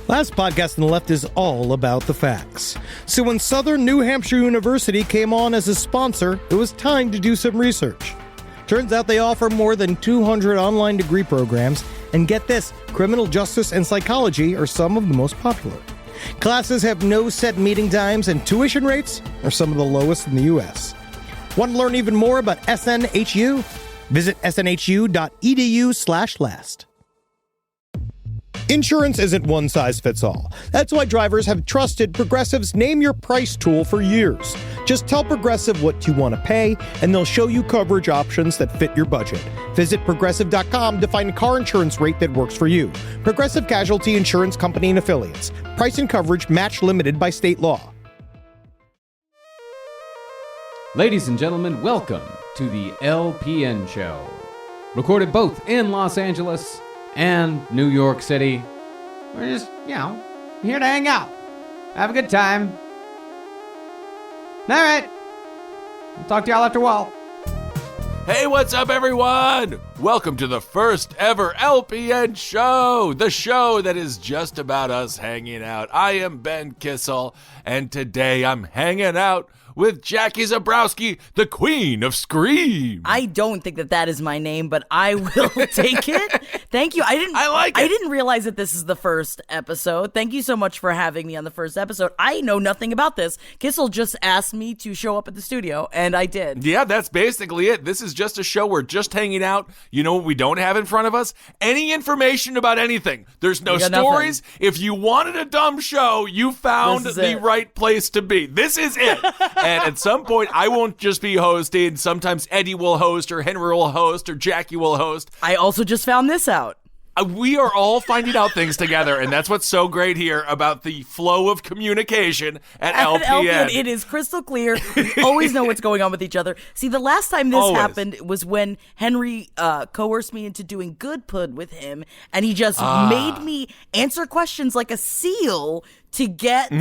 Last podcast on the left is all about the facts. So when Southern New Hampshire University came on as a sponsor, it was time to do some research. Turns out they offer more than 200 online degree programs, and get this, criminal justice and psychology are some of the most popular. Classes have no set meeting times, and tuition rates are some of the lowest in the U.S. Want to learn even more about SNHU? Visit snhu.edu/last. Insurance isn't one size fits all. That's why drivers have trusted Progressive's Name Your Price tool for years. Just tell Progressive what you want to pay, and they'll show you coverage options that fit your budget. Visit Progressive.com to find a car insurance rate that works for you. Progressive Casualty Insurance Company and Affiliates. Price and coverage match limited by state law. Ladies and gentlemen, welcome to the LPN Show. Recorded both in Los Angeles and New York City. We're just, here to hang out. Have a good time. All right. I'll talk to y'all after a while. Hey, what's up, everyone? Welcome to the first ever LPN Show, the show that is just about us hanging out. I am Ben Kissel, and today I'm hanging out with Jackie Zabrowski, the Queen of Scream. I don't think that is my name, but I will take it. Thank you. I like it. I didn't realize that this is the first episode. Thank you so much for having me on the first episode. I know nothing about this. Kissel just asked me to show up at the studio, and I did. Yeah, that's basically it. This is just a show. We're just hanging out. You know what we don't have in front of us? Any information about anything. There's no stories. Nothing. If you wanted a dumb show, you found the right place to be. This is it. And at some point, I won't just be hosting. Sometimes Eddie will host, or Henry will host, or Jackie will host. I also just found this out. We are all finding out things together, and that's what's so great here about the flow of communication at LPN. It is crystal clear. We always know what's going on with each other. See, the last time this happened was when Henry coerced me into doing good pud with him, and he just made me answer questions like a seal to get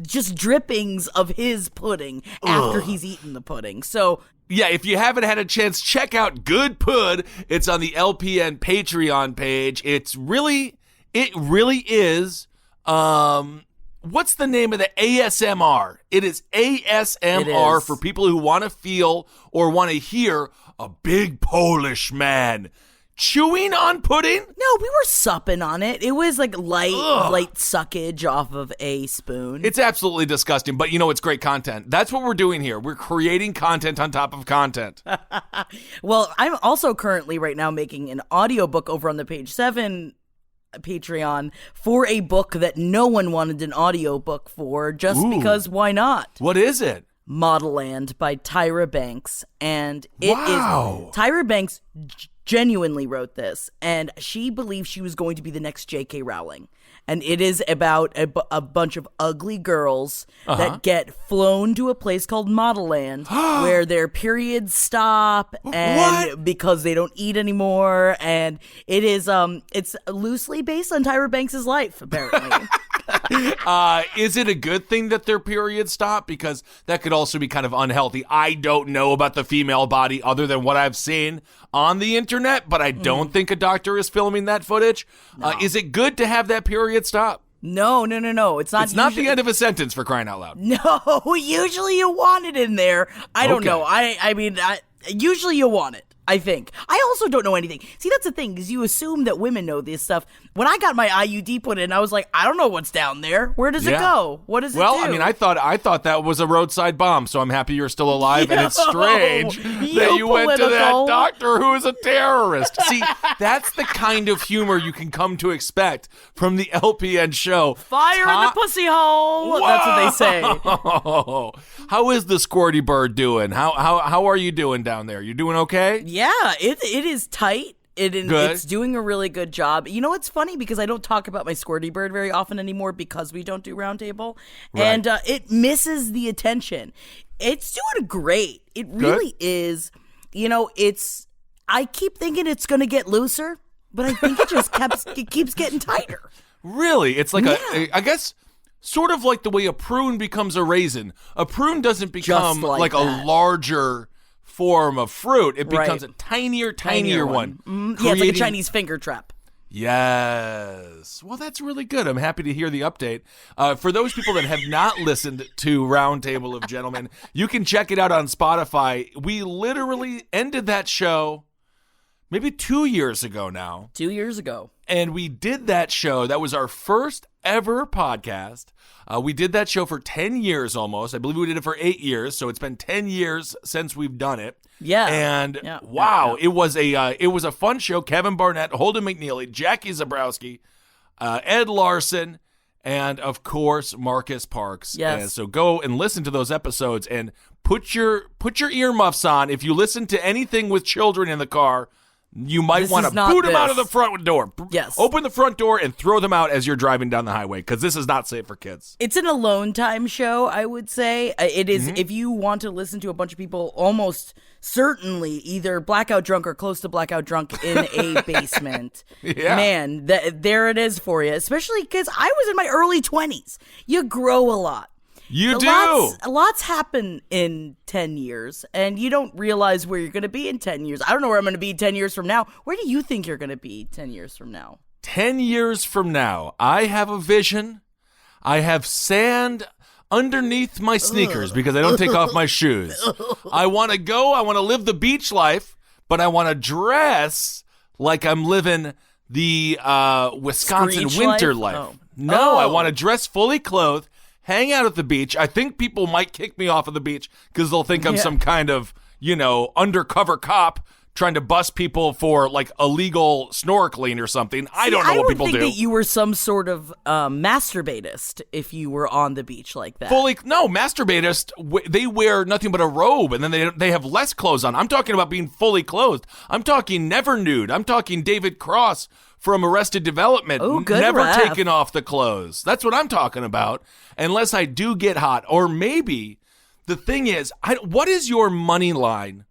just drippings of his pudding after he's eaten the pudding. So yeah, if you haven't had a chance, check out Good Pud. It's on the LPN Patreon page. It really is, what's the name of the ASMR? It is ASMR for people who want to feel or want to hear a big Polish man chewing on pudding? No, we were supping on it. It was like light suckage off of a spoon. It's absolutely disgusting, but it's great content. That's what we're doing here. We're creating content on top of content. Well, I'm also currently right now making an audiobook over on the Page 7 Patreon for a book that no one wanted an audiobook for, just because why not? What is it? Model Land by Tyra Banks. And it is Tyra Banks genuinely wrote this, and she believed she was going to be the next J.K. Rowling. And it is about a bunch of ugly girls that get flown to a place called Model Land where their periods stop and because they don't eat anymore. And it is it's loosely based on Tyra Banks' life, apparently. Is it a good thing that their periods stop? Because that could also be kind of unhealthy. I don't know about the female body other than what I've seen on the internet, but I don't think a doctor is filming that footage. No. Is it good to have that period stop? No. It's not. It's not the end of a sentence, for crying out loud. No, usually you want it in there. I don't know. I mean, usually you want it. I think. I also don't know anything. See, that's the thing, is you assume that women know this stuff. When I got my IUD put in, I was like, I don't know what's down there. Where does it go? What does it do? Well, I mean, I thought that was a roadside bomb, so I'm happy you're still alive, and it's strange that you went to that doctor who is a terrorist. See, that's the kind of humor you can come to expect from the LPN Show. Fire in the pussy hole! Whoa! That's what they say. How is the Squirty Bird doing? How are you doing down there? You doing okay? Yeah, it is tight. It's doing a really good job. You know, it's funny because I don't talk about my Squirty Bird very often anymore because we don't do Roundtable. Right. And it misses the attention. It's doing great. It really is. You know, I keep thinking it's going to get looser, but I think it keeps getting tighter. Really? It's like I guess, sort of like the way a prune becomes a raisin. A prune doesn't become like a larger form of fruit. It becomes a tinier one. Yeah, it's like a Chinese finger trap. Yes. Jesus. Well, that's really good. I'm happy to hear the update. For those people that have not listened to Roundtable of Gentlemen, you can check it out on Spotify. We literally ended that show maybe 2 years ago now. 2 years ago. And we did that show. That was our first ever podcast. We did that show for 10 years almost. I believe we did it for 8 years. So it's been 10 years since we've done it. Yeah. And wow, it was a fun show. Kevin Barnett, Holden McNeely, Jackie Zabrowski, Ed Larson, and of course Marcus Parks. Yes. And so go and listen to those episodes and put your earmuffs on. If you listen to anything with children in the car, you might want to boot them out of the front door. Yes. Open the front door and throw them out as you're driving down the highway, because this is not safe for kids. It's an alone time show, I would say. It is, if you want to listen to a bunch of people almost certainly either blackout drunk or close to blackout drunk in a basement. Yeah. Man, there it is for you. Especially because I was in my early 20s. You grow a lot. You do. Lots happen in 10 years, and you don't realize where you're going to be in 10 years. I don't know where I'm going to be 10 years from now. Where do you think you're going to be 10 years from now? 10 years from now, I have a vision. I have sand underneath my sneakers because I don't take off my shoes. I want to live the beach life, but I want to dress like I'm living the Wisconsin Screech winter life? life. Oh. No, I want to dress fully clothed, hang out at the beach. I think people might kick me off of the beach because they'll think I'm some kind of, undercover cop trying to bust people for like illegal snorkeling or something. I don't know what people do. I would think that you were some sort of masturbatist if you were on the beach like that. No, masturbatist, they wear nothing but a robe and then they have less clothes on. I'm talking about being fully clothed. I'm talking never nude. I'm talking David Cross from Arrested Development. Oh, good never ref. taking off the clothes. That's what I'm talking about. Unless I do get hot. Or maybe the thing is, what is your money line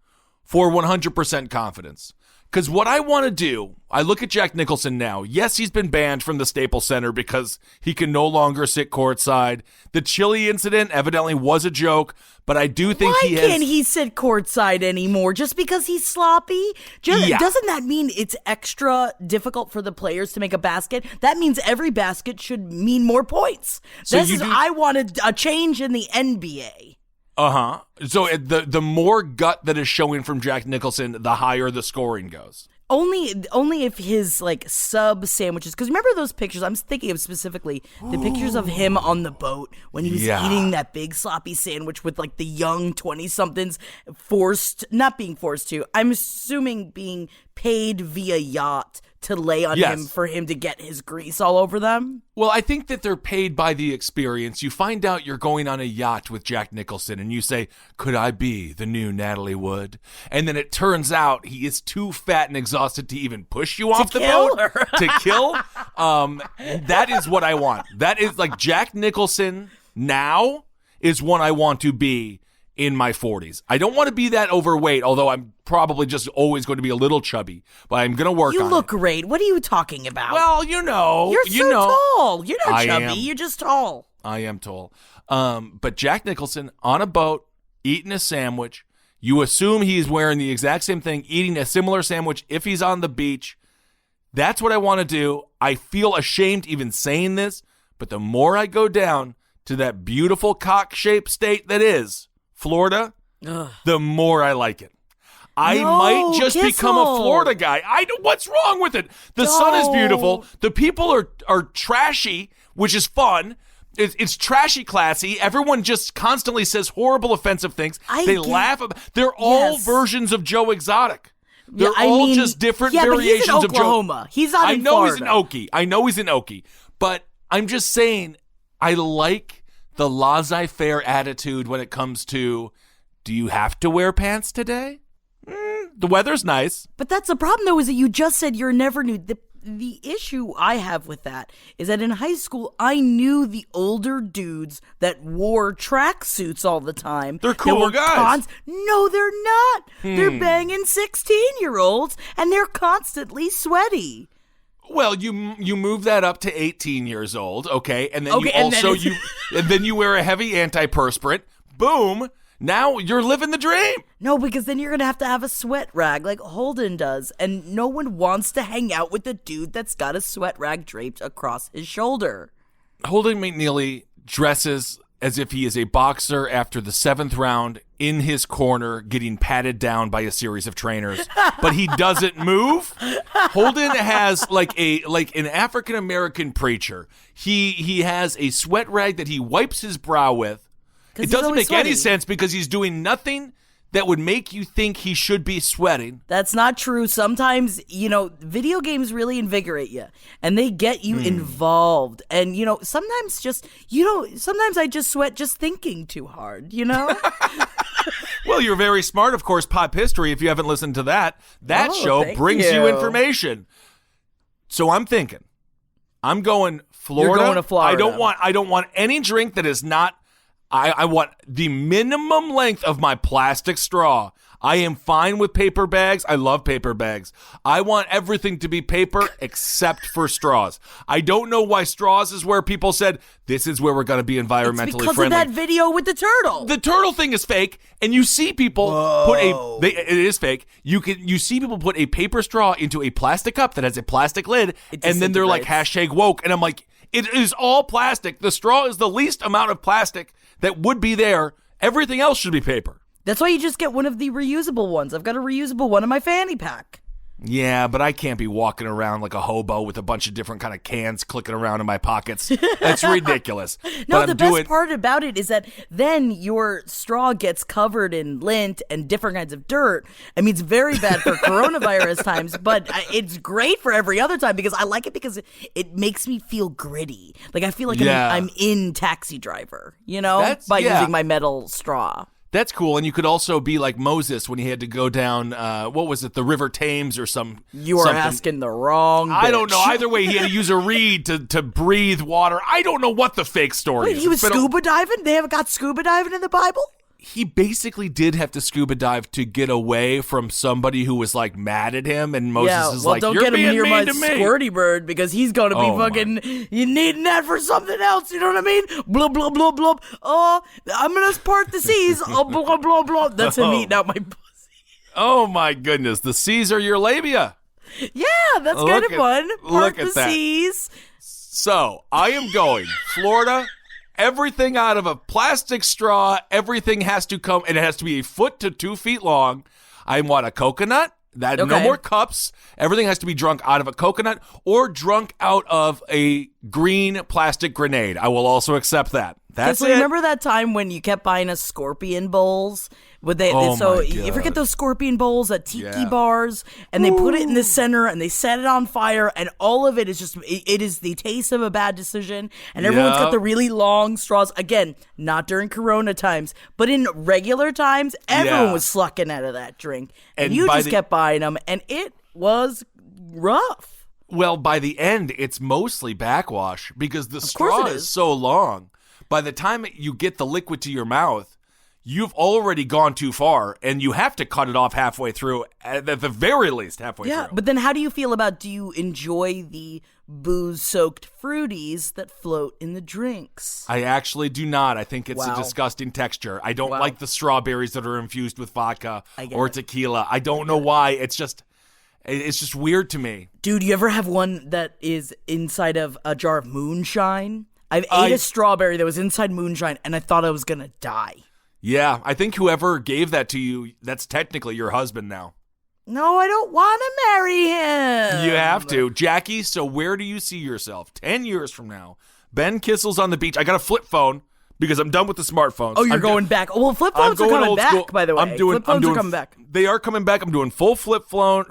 for 100% confidence? Because what I want to do, I look at Jack Nicholson now. Yes, he's been banned from the Staples Center because he can no longer sit courtside. The chili incident evidently was a joke, but I do think Why can't he sit courtside anymore? Just because he's sloppy? Doesn't that mean it's extra difficult for the players to make a basket? That means every basket should mean more points. I wanted a change in the NBA. Uh-huh. So the more gut that is showing from Jack Nicholson, the higher the scoring goes. Only if his sub sandwiches, because remember those pictures? I'm thinking of specifically the pictures of him on the boat when he was eating that big sloppy sandwich with the young 20-somethings not being forced to. I'm assuming being paid via yacht to lay on him for him to get his grease all over them. Well, I think that they're paid by the experience. You find out you're going on a yacht with Jack Nicholson and you say, could I be the new Natalie Wood? And then it turns out he is too fat and exhausted to even push you off the boat. To kill. That is what I want. That is Jack Nicholson now is what I want to be in my 40s. I don't want to be that overweight, although I'm probably just always going to be a little chubby, but I'm going to work on it. You look great. What are you talking about? Well, You're so tall. You're not chubby. You're just tall. I am tall. But Jack Nicholson on a boat, eating a sandwich. You assume he's wearing the exact same thing, eating a similar sandwich if he's on the beach. That's what I want to do. I feel ashamed even saying this, but the more I go down to that beautiful cock-shaped state that is Florida, the more I like it. I might just become a Florida guy. What's wrong with it? The sun is beautiful. The people are trashy, which is fun. It's trashy classy. Everyone just constantly says horrible, offensive things. They laugh. They're all versions of Joe Exotic. They're all just different variations but he's in of Joe. Oklahoma. He's not in Florida. I know he's in Okie. But I'm just saying, I like the laissez-faire attitude when it comes to, do you have to wear pants today? The weather's nice. But that's the problem, though, is that you just said you're never nude. The issue I have with that is that in high school, I knew the older dudes that wore tracksuits all the time. They're cool guys. No, they're not. They're banging 16-year-olds, and they're constantly sweaty. Well, you move that up to 18 years old, okay, and then and then you wear a heavy antiperspirant. Boom. Now you're living the dream. No, because then you're going to have a sweat rag like Holden does. And no one wants to hang out with a dude that's got a sweat rag draped across his shoulder. Holden McNeely dresses as if he is a boxer after the 7th round in his corner getting patted down by a series of trainers, but he doesn't move. Holden has like an African-American preacher. He has a sweat rag that he wipes his brow with. It doesn't make any sense because he's doing nothing that would make you think he should be sweating. That's not true. Sometimes, video games really invigorate you and they get you involved. And, sometimes I just sweat just thinking too hard, Well, you're very smart, of course, Pop History. If you haven't listened to that show brings you information. So I'm thinking, I'm going Florida. You're going to Florida. I don't want any drink that is not. I want the minimum length of my plastic straw. I am fine with paper bags. I love paper bags. I want everything to be paper except for straws. I don't know why straws is where people said, this is where we're going to be environmentally it's because friendly. Of that video with the turtle. The turtle thing is fake, and you see people it is fake. You see people put a paper straw into a plastic cup that has a plastic lid, and then they're like #woke, and I'm like, it is all plastic. The straw is the least amount of plastic that would be there. Everything else should be paper. That's why you just get one of the reusable ones. I've got a reusable one in my fanny pack. Yeah, but I can't be walking around like a hobo with a bunch of different kind of cans clicking around in my pockets. That's ridiculous. No, the best part about it is that then your straw gets covered in lint and different kinds of dirt. I mean, it's very bad for coronavirus times, but it's great for every other time because I like it because it makes me feel gritty. Like I feel like I'm in Taxi Driver, by using my metal straw. That's cool, and you could also be like Moses when he had to go down, the River Thames or something. You are asking the wrong bitch. I don't know. Either way, he had to use a reed to breathe water. I don't know what the fake story is. He was scuba diving? They haven't got scuba diving in the Bible? He basically did have to scuba dive to get away from somebody who was like mad at him, and Moses is like, don't "You're get him being near mean my to me." squirty bird because he's gonna be you needing that for something else. You know what I mean? Blah blah blah blah. Oh, I'm gonna part the seas. Oh, blah blah blah. That's him eating out my pussy. Oh my goodness, the seas are your labia. Yeah, that's kind of fun. Part the seas. So I am going Florida. Everything out of a plastic straw, everything has to come, and it has to be 1 foot to 2 feet long. I want a coconut. No more cups. Everything has to be drunk out of a coconut or drunk out of a green plastic grenade. I will also accept that. That's it. Remember that time when you kept buying us scorpion bowls? You ever get those scorpion bowls at tiki bars and they put it in the center and they set it on fire and all of it is just it is the taste of a bad decision and everyone's got the really long straws. Again, not during Corona times, but in regular times, everyone was slucking out of that drink and you just kept buying them and it was rough. Well, by the end, it's mostly backwash because the straw is so long. By the time you get the liquid to your mouth, you've already gone too far, and you have to cut it off halfway through, at the very least halfway through. Yeah, but then how do you feel about, do you enjoy the booze-soaked fruities that float in the drinks? I actually do not. I think it's a disgusting texture. I don't like the strawberries that are infused with vodka or tequila. I don't know why. It's just weird to me. Dude, you ever have one that is inside of a jar of moonshine? I ate a strawberry that was inside moonshine, and I thought I was going to die. Yeah, I think whoever gave that to you, that's technically your husband now. No, I don't want to marry him. You have to. Jackie, so where do you see yourself 10 years from now? Ben Kissel's on the beach. I got a flip phone because I'm done with the smartphones. Oh, you're going back. Oh, well, flip phones are coming back, by the way. Flip phones are coming back. They are coming back. I'm doing full flip phone.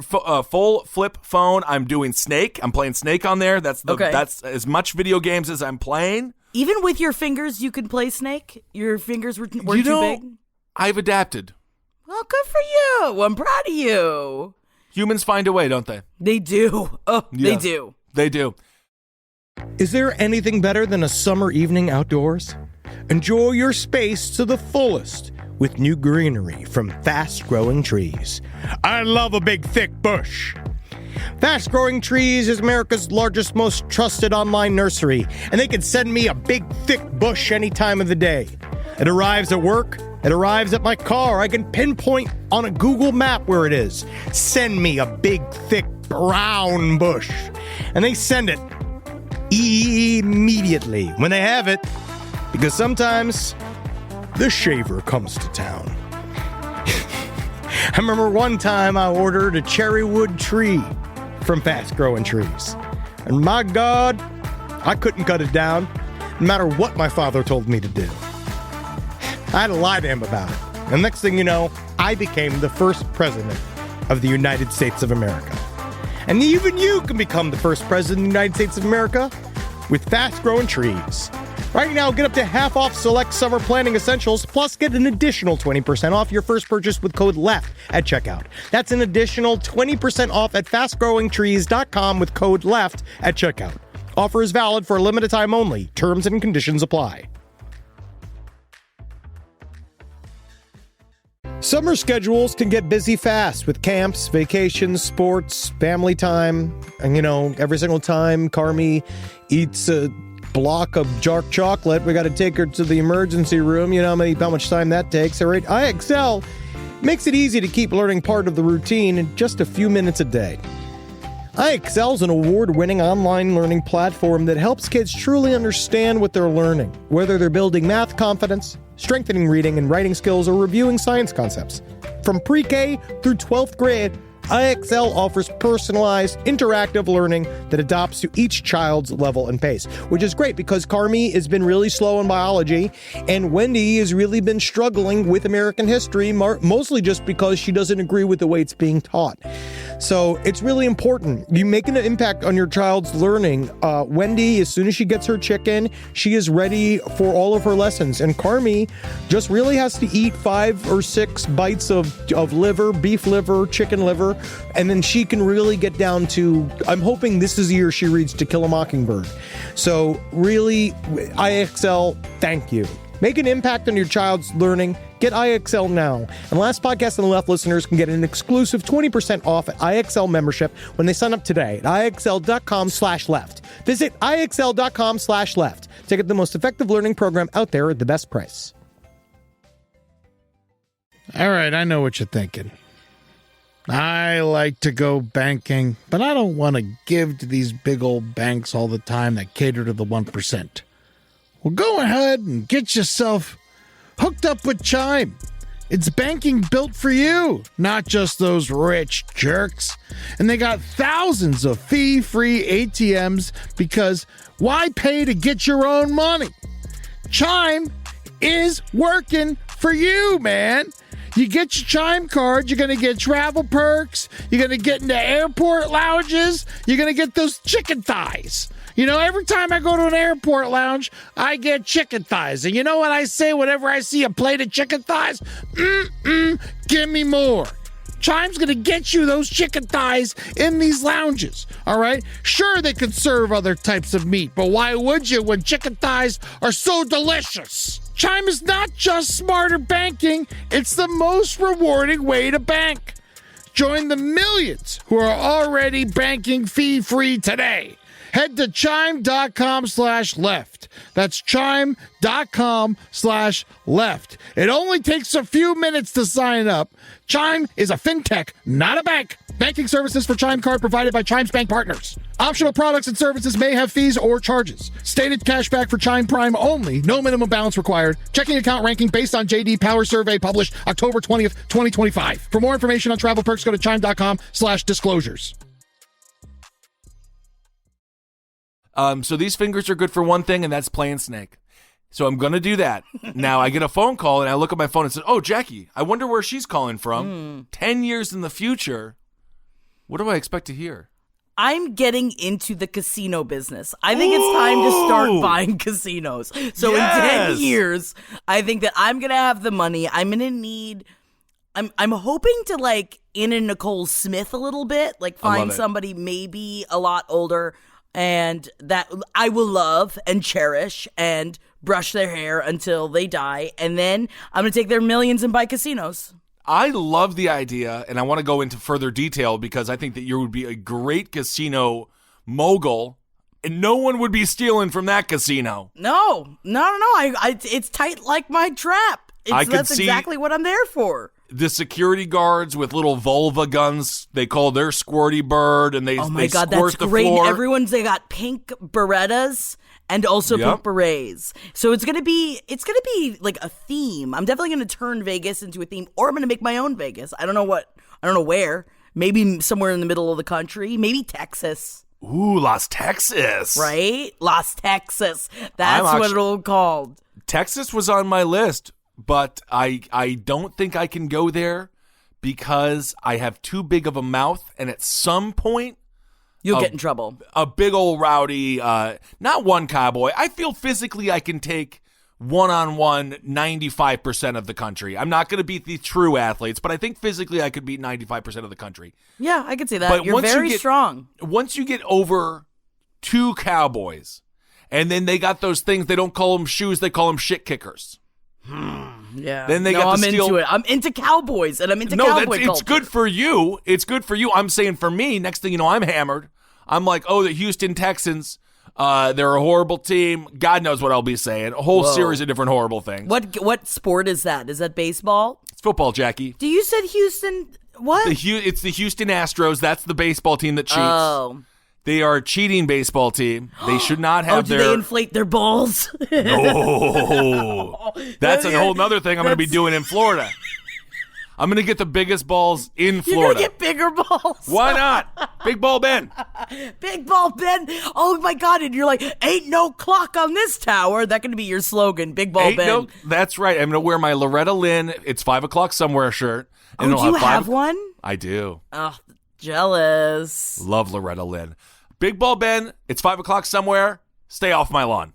I'm doing Snake. I'm playing Snake on there. That's as much video games as I'm playing. Even with your fingers, you can play Snake? Your fingers were too big? I've adapted. Well, good for you. Well, I'm proud of you. Humans find a way, don't they? They do. Oh, yeah, they do. They do. Is there anything better than a summer evening outdoors? Enjoy your space to the fullest with new greenery from Fast Growing Trees. I love a big, thick bush. Fast Growing Trees is America's largest, most trusted online nursery, and they can send me a big, thick bush any time of the day. It arrives at work It arrives at my car. I can pinpoint on a Google map where it is. Send me a big, thick, brown bush. And they send it immediately when they have it, because sometimes the shaver comes to town. I remember one time I ordered a cherry wood tree from Fast Growing Trees. And my God, I couldn't cut it down, no matter what my father told me to do. I had to lie to him about it. And next thing you know, I became the first president of the United States of America. And even you can become the first president of the United States of America with Fast Growing Trees. Right now, get up to half off select summer planting essentials, plus get an additional 20% off your first purchase with code LEFT at checkout. That's an additional 20% off at fastgrowingtrees.com with code LEFT at checkout. Offer is valid for a limited time only. Terms and conditions apply. Summer schedules can get busy fast with camps, vacations, sports, family time. And, every single time Carmi eats a block of dark chocolate, we got to take her to the emergency room. You know how much time that takes. All right, IXL makes it easy to keep learning part of the routine in just a few minutes a day. IXL is an award-winning online learning platform that helps kids truly understand what they're learning, whether they're building math confidence, strengthening reading and writing skills, or reviewing science concepts. From pre-K through 12th grade, IXL offers personalized, interactive learning that adapts to each child's level and pace, which is great because Carmi has been really slow in biology, and Wendy has really been struggling with American history, mostly just because she doesn't agree with the way it's being taught. So it's really important. You making an impact on your child's learning. Wendy, as soon as she gets her chicken, she is ready for all of her lessons. And Carmi just really has to eat 5 or 6 bites of liver, beef liver, chicken liver, and then she can really get down to, I'm hoping this is the year she reads To Kill a Mockingbird. So really, IXL, thank you. Make an impact on your child's learning. Get IXL now. And Last Podcast on the Left listeners can get an exclusive 20% off at IXL membership when they sign up today at IXL.com/left. Visit IXL.com/left to get the most effective learning program out there at the best price. All right, I know what you're thinking. I like to go banking, but I don't want to give to these big old banks all the time that cater to the 1%. Well, go ahead and get yourself hooked up with Chime. It's banking built for you, not just those rich jerks. And they got thousands of fee-free ATMs because why pay to get your own money? Chime is working for you, man. You get your Chime card, you're going to get travel perks, you're going to get into airport lounges, you're going to get those chicken thighs. Every time I go to an airport lounge, I get chicken thighs. And you know what I say whenever I see a plate of chicken thighs? Give me more. Chime's going to get you those chicken thighs in these lounges, all right? Sure, they could serve other types of meat, but why would you when chicken thighs are so delicious? Chime is not just smarter banking, it's the most rewarding way to bank. Join the millions who are already banking fee-free today. Head to chime.com/left. That's chime.com/left. It only takes a few minutes to sign up. Chime is a fintech, not a bank. Banking services for Chime Card provided by Chime's bank partners. Optional products and services may have fees or charges. Stated cashback for Chime Prime only. No minimum balance required. Checking account ranking based on JD Power Survey published October 20th, 2025. For more information on travel perks, go to chime.com/disclosures. So these fingers are good for one thing, and that's playing Snake. So I'm going to do that. Now I get a phone call, and I look at my phone and say, oh, Jackie, I wonder where she's calling from. 10 years in the future. What do I expect to hear? I'm getting into the casino business. I think it's time to start buying casinos. So in 10 years, I think that I'm going to have the money. I'm going to need... I'm hoping to, in a Nicole Smith a little bit. Find somebody maybe a lot older... and that I will love and cherish and brush their hair until they die. And then I'm going to take their millions and buy casinos. I love the idea, and I want to go into further detail because I think that you would be a great casino mogul, and no one would be stealing from that casino. No. It's tight like my trap. That's exactly what I'm there for. The security guards with little vulva guns, they call their squirty bird, and they Oh my God, squirt that's the great. floor. They got pink Berettas and also pink berets. So it's gonna be like a theme. I'm definitely gonna turn Vegas into a theme, or I'm gonna make my own Vegas. I don't know where. Maybe somewhere in the middle of the country. Maybe Texas. Ooh, Las Texas. Right? Las Texas. That's what it'll called. Texas was on my list, but I don't think I can go there because I have too big of a mouth, and at some point you'll get in trouble. A big old rowdy, not one cowboy. I feel physically I can take one-on-one 95% of the country. I'm not going to beat the true athletes, but I think physically I could beat 95% of the country. Yeah, I could see that. But You're very strong. Once you get over 2 cowboys, and then they got those things, they don't call them shoes, they call them shit kickers. Yeah. Then they got the steel. Into it. I'm into cowboys, and I'm into cowboy culture. It's good for you. It's good for you. I'm saying for me, next thing you know, I'm hammered. I'm like, oh, the Houston Texans, they're a horrible team. God knows what I'll be saying. A whole series of different horrible things. What sport is that? Is that baseball? It's football, Jackie. Do you said Houston? What? It's the Houston Astros. That's the baseball team that cheats. Oh. They are a cheating baseball team. They should not have do they inflate their balls? No. That's a whole other thing I'm going to be doing in Florida. I'm going to get the biggest balls in Florida. You're going to get bigger balls. Why not? Big Ball Ben. Big Ball Ben. Oh, my God. And you're like, ain't no clock on this tower. That's going to be your slogan, Big Ball Ben. That's right. I'm going to wear my Loretta Lynn, it's 5 o'clock somewhere shirt. And do you have one? I do. Oh, jealous. Love Loretta Lynn. Big Ball Ben, it's 5 o'clock somewhere. Stay off my lawn.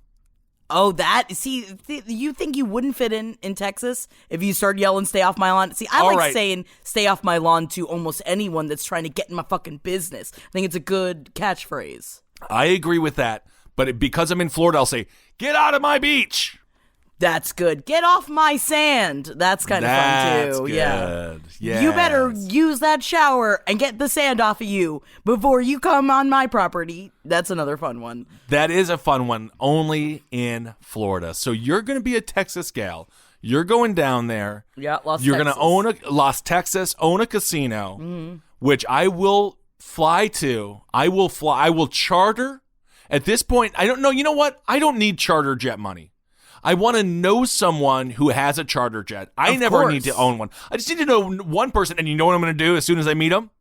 Oh, you think you wouldn't fit in Texas if you started yelling, stay off my lawn? See, I like saying stay off my lawn to almost anyone that's trying to get in my fucking business. I think it's a good catchphrase. I agree with that. But because I'm in Florida, I'll say, get out of my beach. That's good. Get off my sand. That's kind of fun too. Good. Yeah. Yes. You better use that shower and get the sand off of you before you come on my property. That's another fun one. That is a fun one, only in Florida. So you're going to be a Texas gal. You're going down there. Yeah, You're going to own Las Texas, own a casino, which I will fly to. I will charter. At this point, I don't know. You know what? I don't need charter jet money. I want to know someone who has a charter jet. I never need to own one. I just need to know one person, and you know what I'm going to do as soon as I meet them?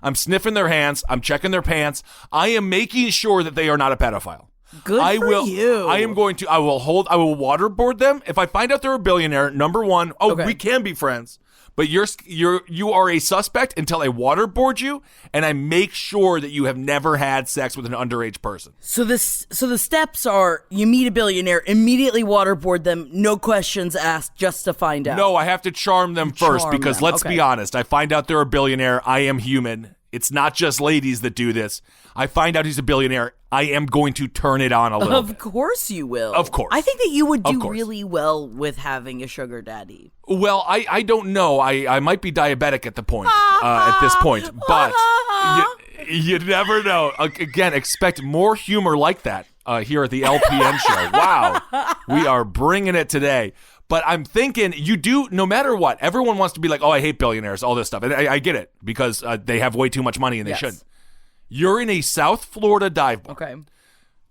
I'm sniffing their hands. I'm checking their pants. I am making sure that they are not a pedophile. Good for you. I will waterboard them. If I find out they're a billionaire, number one, we can be friends. But you are a suspect until I waterboard you, and I make sure that you have never had sex with an underage person. So the steps are: you meet a billionaire, immediately waterboard them, no questions asked, just to find out. No, I have to charm them first because let's be honest. I find out they're a billionaire. I am human. It's not just ladies that do this. I find out he's a billionaire. I am going to turn it on a little bit. Of course you will. Of course. I think that you would do really well with having a sugar daddy. Well, I don't know. I might be diabetic at this point, but you never know. Again, expect more humor like that here at the LPN Show. Wow. We are bringing it today. But I'm thinking you do, no matter what, everyone wants to be like, oh, I hate billionaires, all this stuff. And I get it because they have way too much money and they shouldn't. You're in a South Florida dive bar. Okay.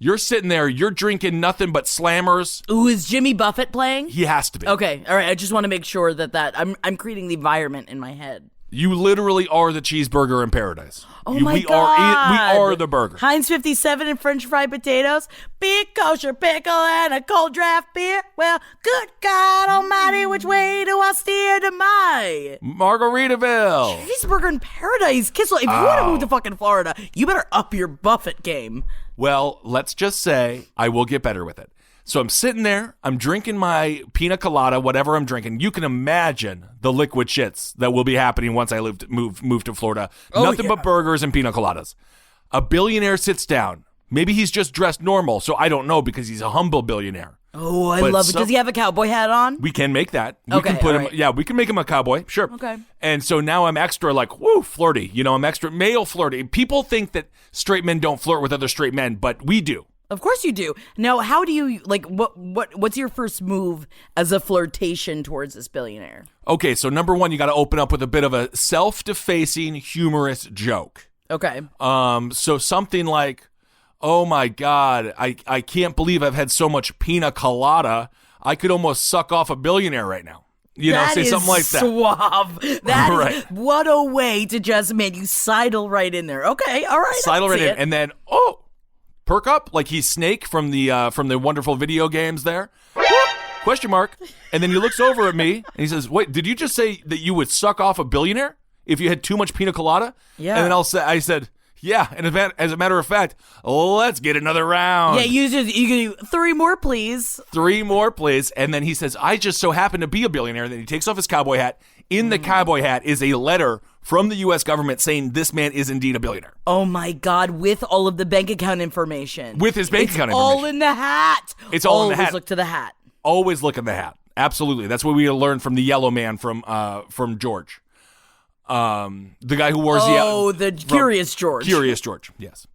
You're sitting there, you're drinking nothing but Slammers. Ooh, is Jimmy Buffett playing? He has to be. Okay, all right. I just want to make sure that I'm creating the environment in my head. You literally are the cheeseburger in paradise. Oh my God. We are the burger. Heinz 57 and French fried potatoes, big kosher pickle and a cold draft beer. Well, good God almighty, which way do I steer to my Margaritaville? Cheeseburger in paradise. Kissel, if you want to move to fucking Florida, you better up your Buffett game. Well, let's just say I will get better with it. So I'm sitting there, I'm drinking my pina colada, whatever I'm drinking. You can imagine the liquid shits that will be happening once I move to Florida. Nothing but burgers and pina coladas. A billionaire sits down. Maybe he's just dressed normal, so I don't know because he's a humble billionaire. Oh, I love it. Does he have a cowboy hat on? We can make that. We can put him. Right. Yeah, we can make him a cowboy. Sure. Okay. And so now I'm extra flirty. I'm extra male flirty. People think that straight men don't flirt with other straight men, but we do. Of course you do. Now, how do you, like, what's your first move as a flirtation towards this billionaire? Okay, so number one, you got to open up with a bit of a self-defacing, humorous joke. Okay. So something like, oh my God, I can't believe I've had so much pina colada. I could almost suck off a billionaire right now. Say something like that. Suave. That Right. is, what a way to just, man, you sidle right in there. Okay, all right. Sidle right in, it. and then, perk up like he's Snake from the wonderful video games there. Question mark. And then he looks over at me and he says, wait, did you just say that you would suck off a billionaire if you had too much pina colada? Yeah. And then I said, yeah. And as a matter of fact, let's get another round. Yeah, you can do 3 more, please. 3 more, please. And then he says, I just so happen to be a billionaire. And then he takes off his cowboy hat. In the cowboy hat is a letter from the U.S. government saying this man is indeed a billionaire. Oh my God, with all of the bank account information. With his bank account all information. in the hat. It's all in the Always hat. look to the hat. Always look in the hat. Absolutely. That's what we learned from the yellow man from George. The guy who wears yellow. Oh, the Curious George. Curious George, yes.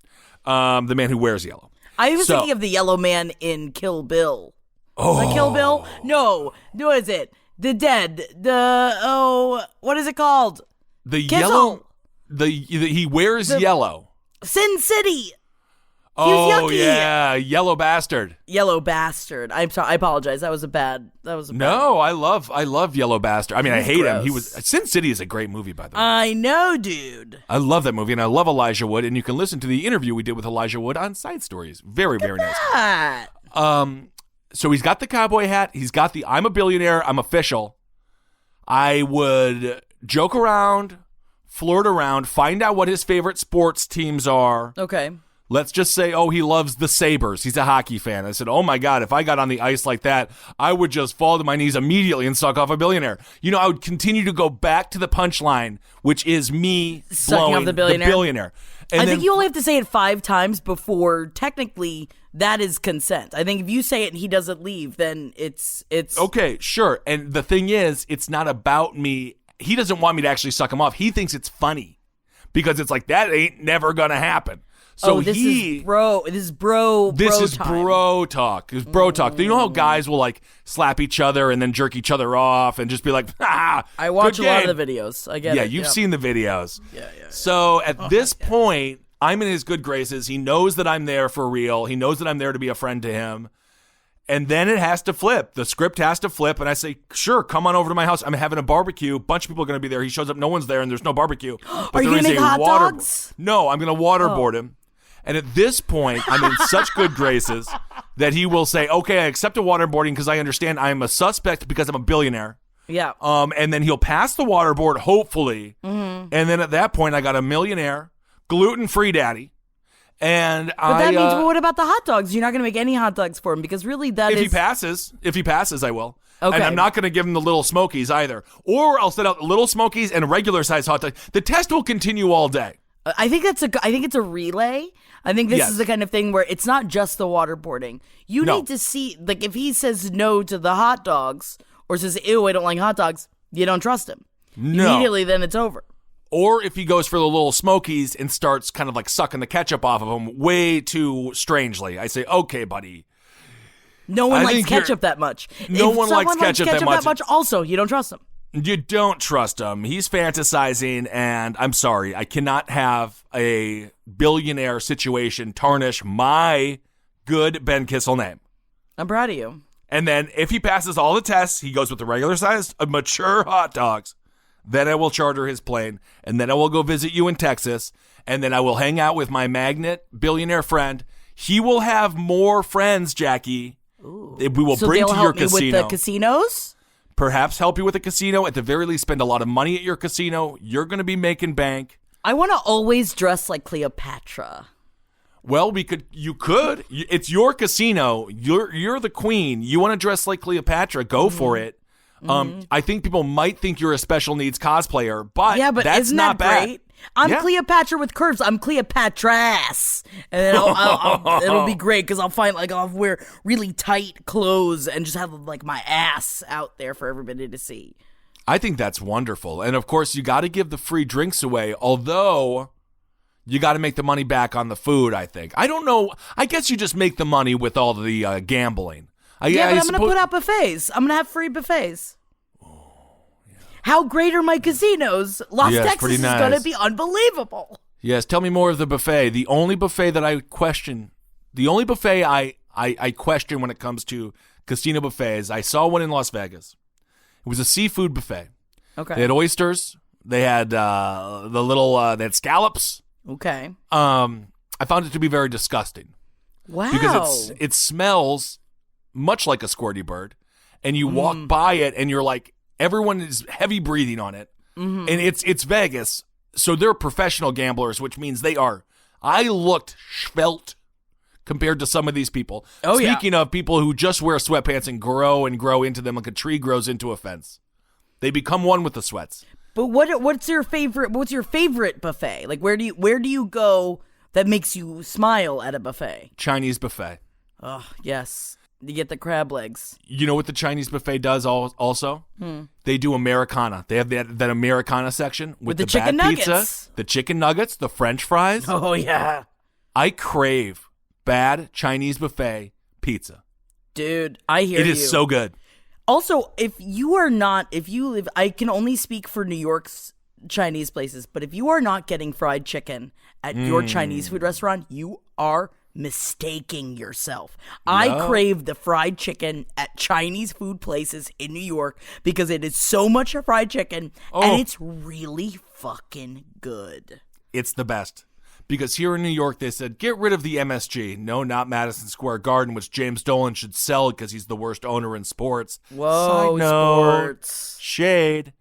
The man who wears yellow. I was thinking of the yellow man in Kill Bill. Oh. Like Kill Bill? No. What is it? The Dead. What is it called? The Kissel. yellow. He wears yellow. Sin City. Oh, yucky. yeah. Yellow bastard. Yellow Bastard. I'm sorry. I apologize. That was a bad. No, I love Yellow Bastard. I mean, I He's hate him. gross. Sin City is a great movie, by the way. I know, dude. I love that movie, and I love Elijah Wood, and you can listen to the interview we did with Elijah Wood on Side Stories. Very, very nice. Ah. So he's got the cowboy hat. He's got the I'm a billionaire. I'm official. I would joke around, flirt around, find out what his favorite sports teams are. Okay. Let's just say, he loves the Sabres. He's a hockey fan. I said, oh my God, if I got on the ice like that, I would just fall to my knees immediately and suck off a billionaire. I would continue to go back to the punchline, which is me Sucking blowing off the billionaire. And I then, think you only have to say it 5 times before technically that is consent. I think if you say it and he doesn't leave, then it's okay, sure. And the thing is, it's not about me. He doesn't want me to actually suck him off. He thinks it's funny because it's like, that ain't never going to happen. So this is bro This is time. bro talk. It's bro talk. You know how guys will like slap each other and then jerk each other off and just be like, I watch a lot of the videos. I get it. Yeah, you've seen the videos. Yeah. So at this point, I'm in his good graces. He knows that I'm there for real. He knows that I'm there to be a friend to him. And then it has to flip. The script has to flip. And I say, sure, come on over to my house. I'm having a barbecue. A bunch of people are going to be there. He shows up. No one's there and there's no barbecue. Are you going to make hot dogs? No, I'm going to waterboard him. And at this point, I'm in such good graces that he will say, okay, I accept a waterboarding because I understand I'm a suspect because I'm a billionaire. Yeah. And then he'll pass the waterboard, hopefully. Mm-hmm. And then at that point, I got a millionaire, gluten-free daddy. And but that means, well, what about the hot dogs? You're not going to make any hot dogs for him because really if he passes, I will. Okay. And I'm not going to give him the little Smokies either. Or I'll set out little Smokies and a regular size hot dog. The test will continue all day. I think it's a relay. I think this Yes. is the kind of thing where it's not just the waterboarding. You No. need to see, like, if he says no to the hot dogs or says, ew, I don't like hot dogs, you don't trust him. No. Immediately, then it's over. Or if he goes for the little Smokies and starts kind of like sucking the ketchup off of them way too strangely, I say, okay, buddy. No one I likes think you're- ketchup that much. No If one likes someone ketchup that much. Also, you don't trust him. You don't trust him. He's fantasizing, and I'm sorry. I cannot have a billionaire situation tarnish my good Ben Kissel name. I'm proud of you. And then if he passes all the tests, he goes with the regular sized mature hot dogs. Then I will charter his plane, and then I will go visit you in Texas, and then I will hang out with my magnet billionaire friend. He will have more friends, Jackie. Ooh. We will So bring they'll to your help me casino. with the casinos? Perhaps help you with a casino. At the very least, spend a lot of money at your casino. You're going to be making bank. I want to always dress like Cleopatra. Well, you could. It's your casino. You're the queen. You want to dress like Cleopatra? Go for it. I think people might think you're a special needs cosplayer, but Yeah, but that's isn't not that bad. great? I'm Yeah. Cleopatra with curves. I'm Cleopatra's. And then it'll be great because I'll wear really tight clothes and just have like my ass out there for everybody to see. I think that's wonderful. And of course, you got to give the free drinks away, although You got to make the money back on the food, I think. I don't know. I guess you just make the money with all the gambling. But I'm going to put out buffets. I'm going to have free buffets. How great are my casinos? Las Texas is going to be unbelievable. Yes, tell me more of the buffet. The only buffet that I question, I question when it comes to casino buffets, I saw one in Las Vegas. It was a seafood buffet. Okay. They had oysters. They had they had scallops. Okay. I found it to be very disgusting. Wow. Because it smells much like a squirty bird, and you walk by it, and you're like, everyone is heavy breathing on it, and it's Vegas, so they're professional gamblers, which means they are. I looked svelte compared to some of these people. Oh, Speaking of people who just wear sweatpants and grow into them like a tree grows into a fence, they become one with the sweats. But what's your favorite buffet? Like where do you go that makes you smile at a buffet? Chinese buffet. Oh, yes. You get the crab legs. You know what the Chinese buffet does also? They do Americana. They have that Americana section with the chicken bad nuggets. pizza, the chicken nuggets, the French fries. Oh, yeah. I crave bad Chinese buffet pizza. Dude, I hear you. It is so good. Also, I can only speak for New York's Chinese places, but if you are not getting fried chicken at your Chinese food restaurant, you are mistaking yourself. I crave the fried chicken at Chinese food places in New York because it is so much fried chicken and it's really fucking good. It's the best. Because here in New York, they said, get rid of the MSG. No, not Madison Square Garden, which James Dolan should sell because he's the worst owner in sports. Whoa, Side note, sports. Shade.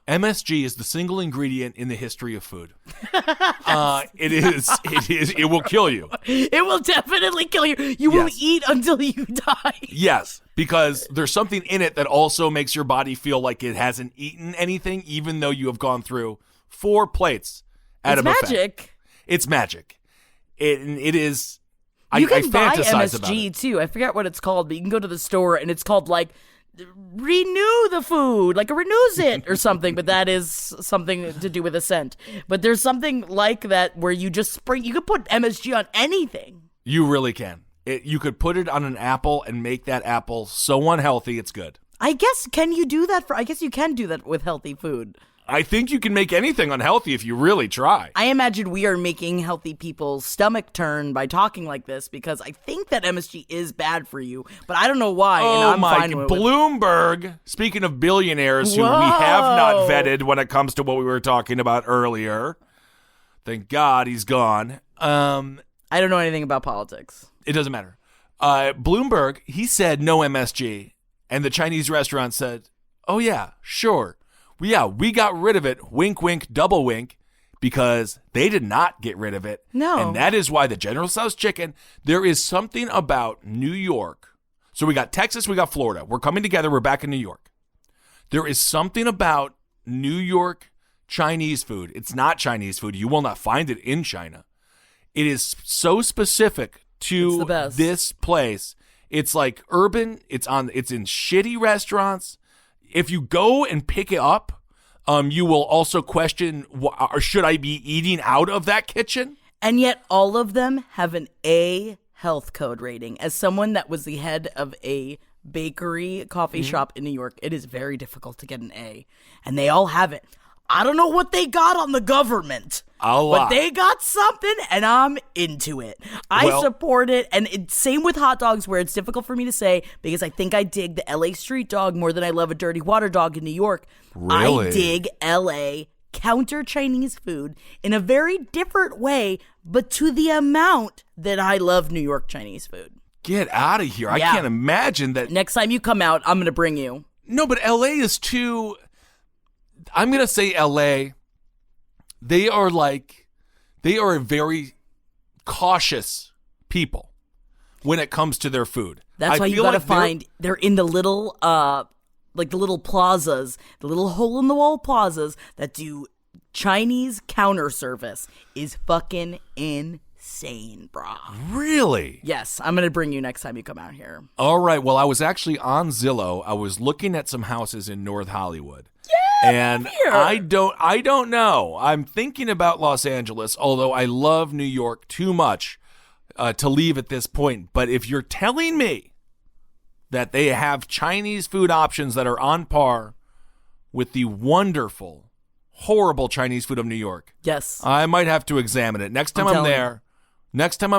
MSG is the single ingredient in the history of food. It will kill you. It will definitely kill you. You will eat until you die. Yes, because there's something in it that also makes your body feel like it hasn't eaten anything, even though you have gone through 4 plates at a buffet. It's magic. It's magic. It is. You can buy fantasize about MSG it. too. I forget what it's called, but you can go to the store and it's called like renew the food, like a renews it or something, but that is something to do with a scent. But there's something like that where you just you could put MSG on anything. You really can. You could put it on an apple and make that apple so unhealthy it's good. I guess I guess you can do that with healthy food. I think you can make anything unhealthy if you really try. I imagine we are making healthy people's stomach turn by talking like this because I think that MSG is bad for you, but I don't know why. And I'm fine with it. Bloomberg, speaking of billionaires who we have not vetted when it comes to what we were talking about earlier. Thank God he's gone. I don't know anything about politics. It doesn't matter. Bloomberg, he said no MSG, and the Chinese restaurant said, oh yeah, sure. Yeah, we got rid of it, wink, wink, double wink, because they did not get rid of it. No. And that is why the General Tso's chicken, there is something about New York. So we got Texas, we got Florida. We're coming together. We're back in New York. There is something about New York Chinese food. It's not Chinese food. You will not find it in China. It is so specific to this place. It's like urban. It's in shitty restaurants. If you go and pick it up, you will also question, should I be eating out of that kitchen? And yet all of them have an A health code rating. As someone that was the head of a bakery coffee shop in New York, it is very difficult to get an A. And they all have it. I don't know what they got on the government. But they got something, and I'm into it. I support it, and same with hot dogs, where it's difficult for me to say, because I think I dig the LA street dog more than I love a dirty water dog in New York. Really? I dig LA counter Chinese food in a very different way, but to the amount that I love New York Chinese food. Get out of here. I can't imagine that. Next time you come out, I'm going to bring you. No, but LA is too... I'm going to say LA... They are a very cautious people when it comes to their food. That's why you gotta find, they're in the little, the little plazas, the little hole-in-the-wall plazas that do Chinese counter service is fucking insane, brah. Really? Yes, I'm gonna bring you next time you come out here. All right, well, I was actually on Zillow. I was looking at some houses in North Hollywood. And I don't know. I'm thinking about Los Angeles, although I love New York too much to leave at this point. But if you're telling me that they have Chinese food options that are on par with the wonderful, horrible Chinese food of New York, Yes. I might have to examine it. Next time I'm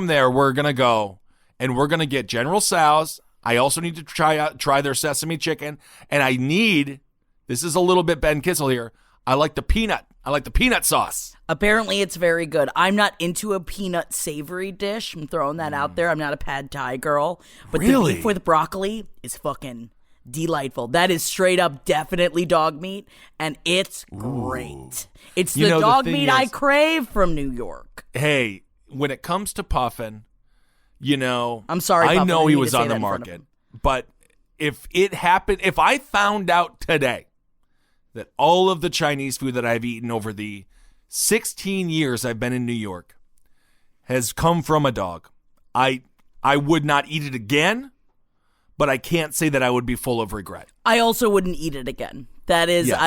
there, we're going to go and we're going to get General Tso's. I also need to try their sesame chicken. And I need, this is a little bit Ben Kissel here, I like the peanut sauce. Apparently, it's very good. I'm not into a peanut savory dish. I'm throwing that out there. I'm not a pad thai girl. But Really? the beef with broccoli is fucking delightful. That is straight up definitely dog meat, and it's great. It's the dog meat I crave from New York. Hey, when it comes to Puffin, I'm sorry, I Puffin, know I he need was to say on the that in front of market, him. but if I found out today that all of the Chinese food that I've eaten over the 16 years I've been in New York has come from a dog, I would not eat it again, but I can't say that I would be full of regret. I also wouldn't eat it again. That is, Yes.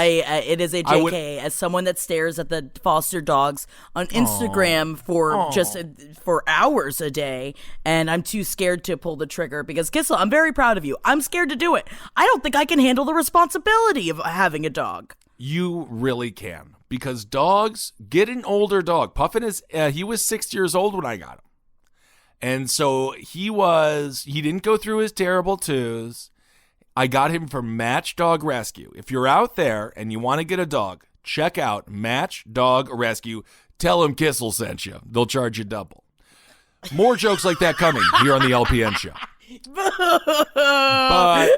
it is a JK. As someone that stares at the foster dogs on Instagram for hours a day, and I'm too scared to pull the trigger because Kissel, I'm very proud of you. I'm scared to do it. I don't think I can handle the responsibility of having a dog. You really can, because dogs, get an older dog. Puffin he was 6 years old when I got him. And so he didn't go through his terrible twos. I got him from Match Dog Rescue. If you're out there and you want to get a dog, check out Match Dog Rescue. Tell them Kissel sent you. They'll charge you double. More jokes like that coming here on the LPN Show. But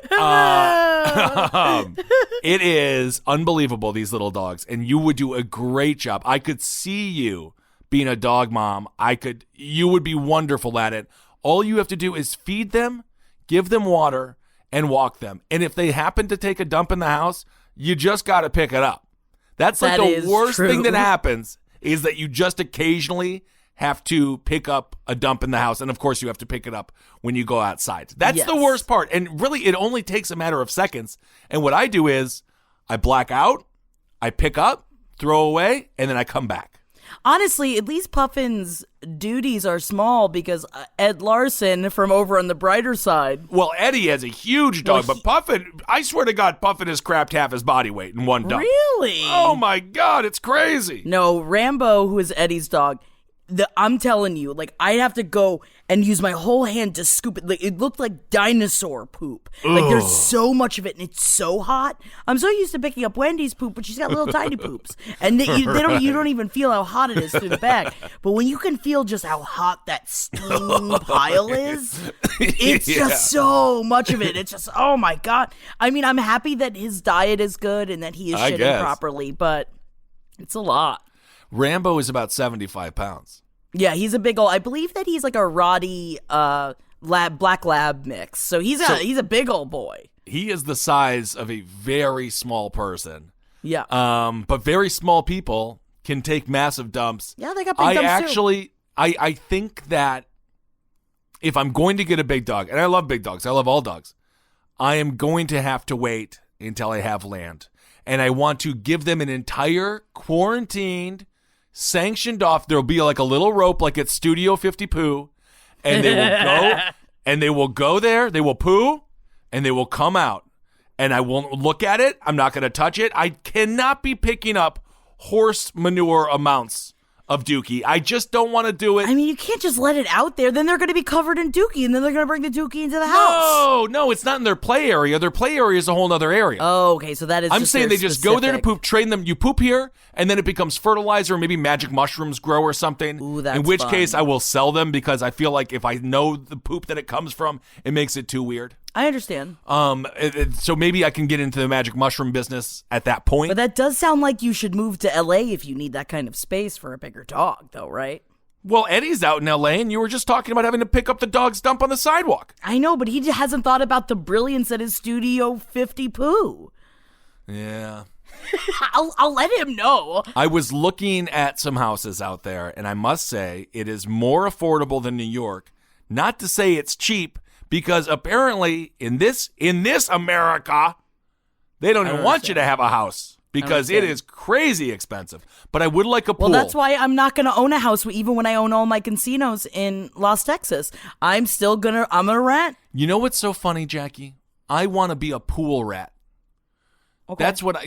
it is unbelievable, these little dogs, and you would do a great job. I could see you being a dog mom. You would be wonderful at it. All you have to do is feed them, give them water, and walk them. And if they happen to take a dump in the house, you just got to pick it up. That's like the worst thing that happens is that you just occasionally have to pick up a dump in the house. And of course, you have to pick it up when you go outside. That's the worst part. And really, it only takes a matter of seconds. And what I do is I black out, I pick up, throw away, and then I come back. Honestly, at least Puffin's duties are small because Ed Larson from over on the brighter side. Well, Eddie has a huge dog, but Puffin, I swear to God, Puffin has crapped half his body weight in one dump. Really? Oh my God, it's crazy. No, Rambo, who is Eddie's dog, I'm telling you, like, I'd have to go and use my whole hand to scoop it. Like, it looked like dinosaur poop. Like, there's so much of it, and it's so hot. I'm so used to picking up Wendy's poop, but she's got little tiny poops, and you don't even feel how hot it is through the bag. But when you can feel just how hot that steam pile is, it's just so much of it. It's just, oh my God. I mean, I'm happy that his diet is good and that he is shitting properly, but it's a lot. Rambo is about 75 pounds. Yeah, he's a big old. I believe that he's like a Roddy black lab mix. So he's a big old boy. He is the size of a very small person. Yeah. But very small people can take massive dumps. Yeah, they got big dumps too. I think that if I'm going to get a big dog, and I love big dogs, I love all dogs, I am going to have to wait until I have land. And I want to give them an entire quarantined, sanctioned off. There'll be like a little rope like at Studio 50 Poo. And they will go and they will go there. They will poo and they will come out. And I won't look at it. I'm not going to touch it. I cannot be picking up horse manure amounts of Dookie. I just don't want to do it. I mean, you can't just let it out there. Then they're going to be covered in Dookie, and then they're going to bring the Dookie into the house. No, it's not in their play area. Their play area is a whole other area. Oh, okay, so that is I'm just saying their they just go there to specific- poop, train them. You poop here, and then it becomes fertilizer, maybe magic mushrooms grow or something. Ooh, that's in which fun. case, I will sell them because I feel like if I know the poop that it comes from, it makes it too weird. I understand. So maybe I can get into the magic mushroom business at that point. But that does sound like you should move to LA if you need that kind of space for a bigger dog, though, right? Well, Eddie's out in LA, and you were just talking about having to pick up the dog's dump on the sidewalk. I know, but he hasn't thought about the brilliance at his Studio 50 Poo. Yeah. I'll let him know. I was looking at some houses out there, and I must say it is more affordable than New York. Not to say it's cheap, because apparently in this America, they don't even want you to have a house. because it is crazy expensive. But I would like a pool. Well, that's why I'm not going to own a house even when I own all my casinos in Las Texas. I'm going to rent. You know what's so funny, Jackie? I want to be a pool rat. Okay. That's what I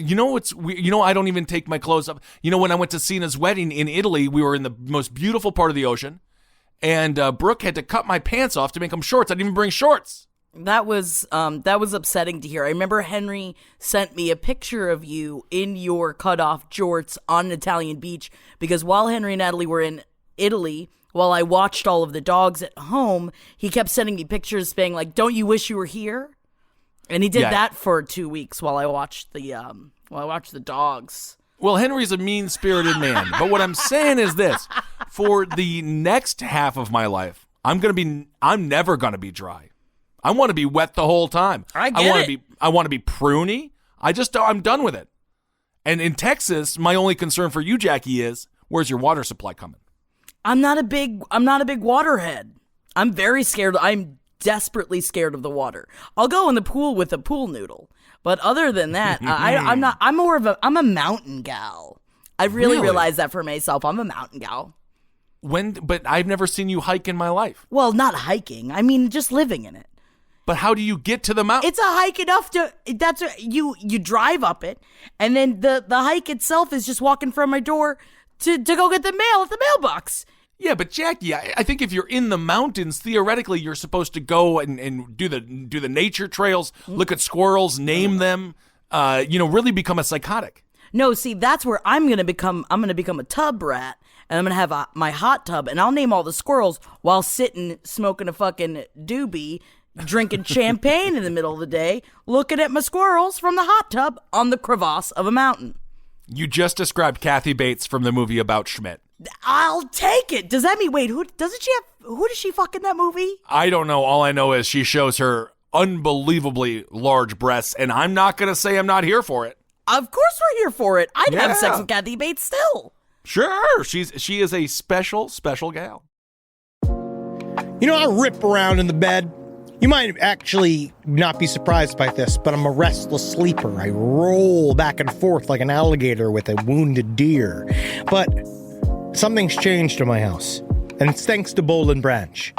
don't even take my clothes off. When I went to Sina's wedding in Italy, we were in the most beautiful part of the ocean, and Brooke had to cut my pants off to make them shorts. I didn't even bring shorts. That was upsetting to hear. I remember Henry sent me a picture of you in your cut-off jorts on an Italian beach, because while Henry and Natalie were in Italy, while I watched all of the dogs at home, he kept sending me pictures saying, like, don't you wish you were here? And he did that for 2 weeks while I watched the dogs. Well, Henry's a mean-spirited man, but what I'm saying is this: for the next half of my life, I'm never gonna be dry. I want to be wet the whole time. I want to be pruny. I'm done with it. And in Texas, my only concern for you, Jackie, is where's your water supply coming? I'm not a big waterhead. I'm very scared. I'm desperately scared of the water. I'll go in the pool with a pool noodle, but other than that, I'm not. I'm a mountain gal. I really realized that for myself. I'm a mountain gal. But I've never seen you hike in my life. Well, not hiking. I mean, just living in it. But how do you get to the mountain? It's a hike enough to. You drive up it, and then the hike itself is just walking from my door to go get the mail at the mailbox. Yeah, but Jackie, I think if you're in the mountains, theoretically, you're supposed to go and do the nature trails, look at squirrels, name them, really become a psychotic. No, see, that's where I'm gonna become a tub rat, and I'm gonna have my hot tub, and I'll name all the squirrels while sitting smoking a fucking doobie, drinking champagne in the middle of the day, looking at my squirrels from the hot tub on the crevasse of a mountain. You just described Kathy Bates from the movie about Schmidt. I'll take it. Does that mean, wait, who does she fuck in that movie? I don't know. All I know is she shows her unbelievably large breasts, and I'm not going to say I'm not here for it. Of course we're here for it. I'd have sex with Kathy Bates still. Sure. She is a special gal. I rip around in the bed. You might actually not be surprised by this, but I'm a restless sleeper. I roll back and forth like an alligator with a wounded deer. But something's changed in my house, and it's thanks to Boll and Branch.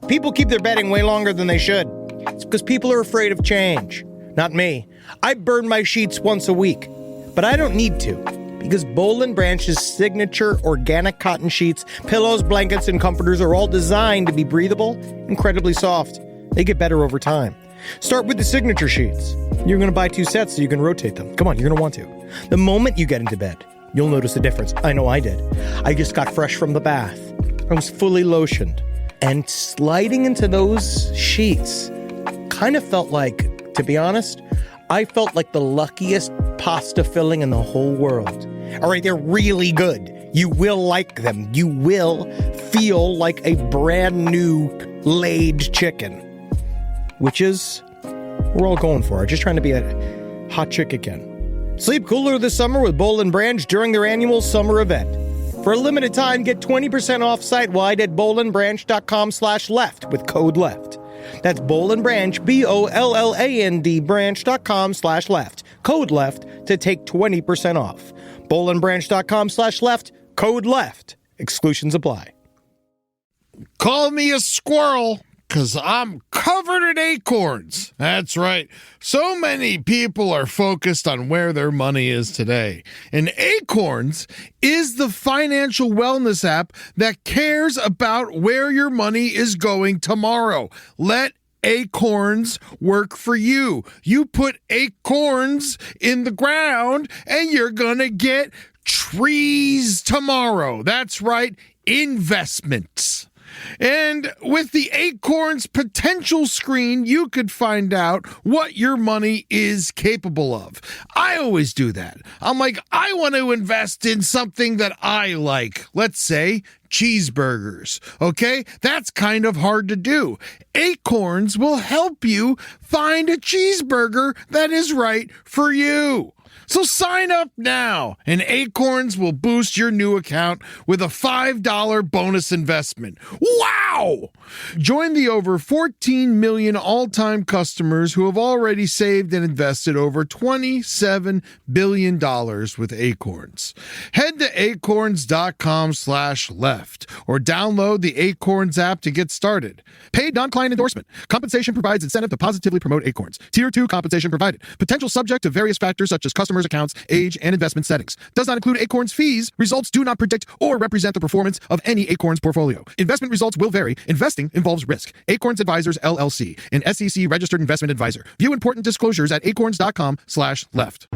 People keep their bedding way longer than they should. It's because people are afraid of change. Not me. I burn my sheets once a week, but I don't need to, because Boll and Branch's signature organic cotton sheets, pillows, blankets, and comforters are all designed to be breathable, incredibly soft. They get better over time. Start with the signature sheets. You're going to buy 2 sets so you can rotate them. Come on, you're going to want to. The moment you get into bed, you'll notice a difference. I know I did. I just got fresh from the bath. I was fully lotioned. And sliding into those sheets kind of felt like, to be honest, I felt like the luckiest pasta filling in the whole world. All right, they're really good. You will like them. You will feel like a brand new laid chicken. Which is, we're all going for it. Just trying to be a hot chick again. Sleep cooler this summer with Boll and Branch during their annual summer event. For a limited time, get 20% off site-wide at bollandbranch.com/left with code LEFT. That's Boll and Branch, BOLLAND branch.com/left. Code LEFT to take 20% off. bollandbranch.com/left, code LEFT. Exclusions apply. Call me a squirrel, 'cause I'm covered in acorns. That's right. So many people are focused on where their money is today. And Acorns is the financial wellness app that cares about where your money is going tomorrow. Let Acorns work for you. You put acorns in the ground and you're gonna get trees tomorrow. That's right, investments. And with the Acorns potential screen, you could find out what your money is capable of. I always do that. I'm like, I want to invest in something that I like. Let's say cheeseburgers. Okay? That's kind of hard to do. Acorns will help you find a cheeseburger that is right for you. So sign up now, and Acorns will boost your new account with a $5 bonus investment. Wow! Join the over 14 million all-time customers who have already saved and invested over $27 billion with Acorns. Head to acorns.com/left or download the Acorns app to get started. Paid non-client endorsement. Compensation provides incentive to positively promote Acorns. Tier 2 compensation provided. Potential subject to various factors such as customers' accounts, age, and investment settings. Does not include Acorns fees. Results do not predict or represent the performance of any Acorns portfolio. Investment results will vary. Investing involves risk. Acorns Advisors, LLC, an SEC registered investment advisor. View important disclosures at acorns.com/left.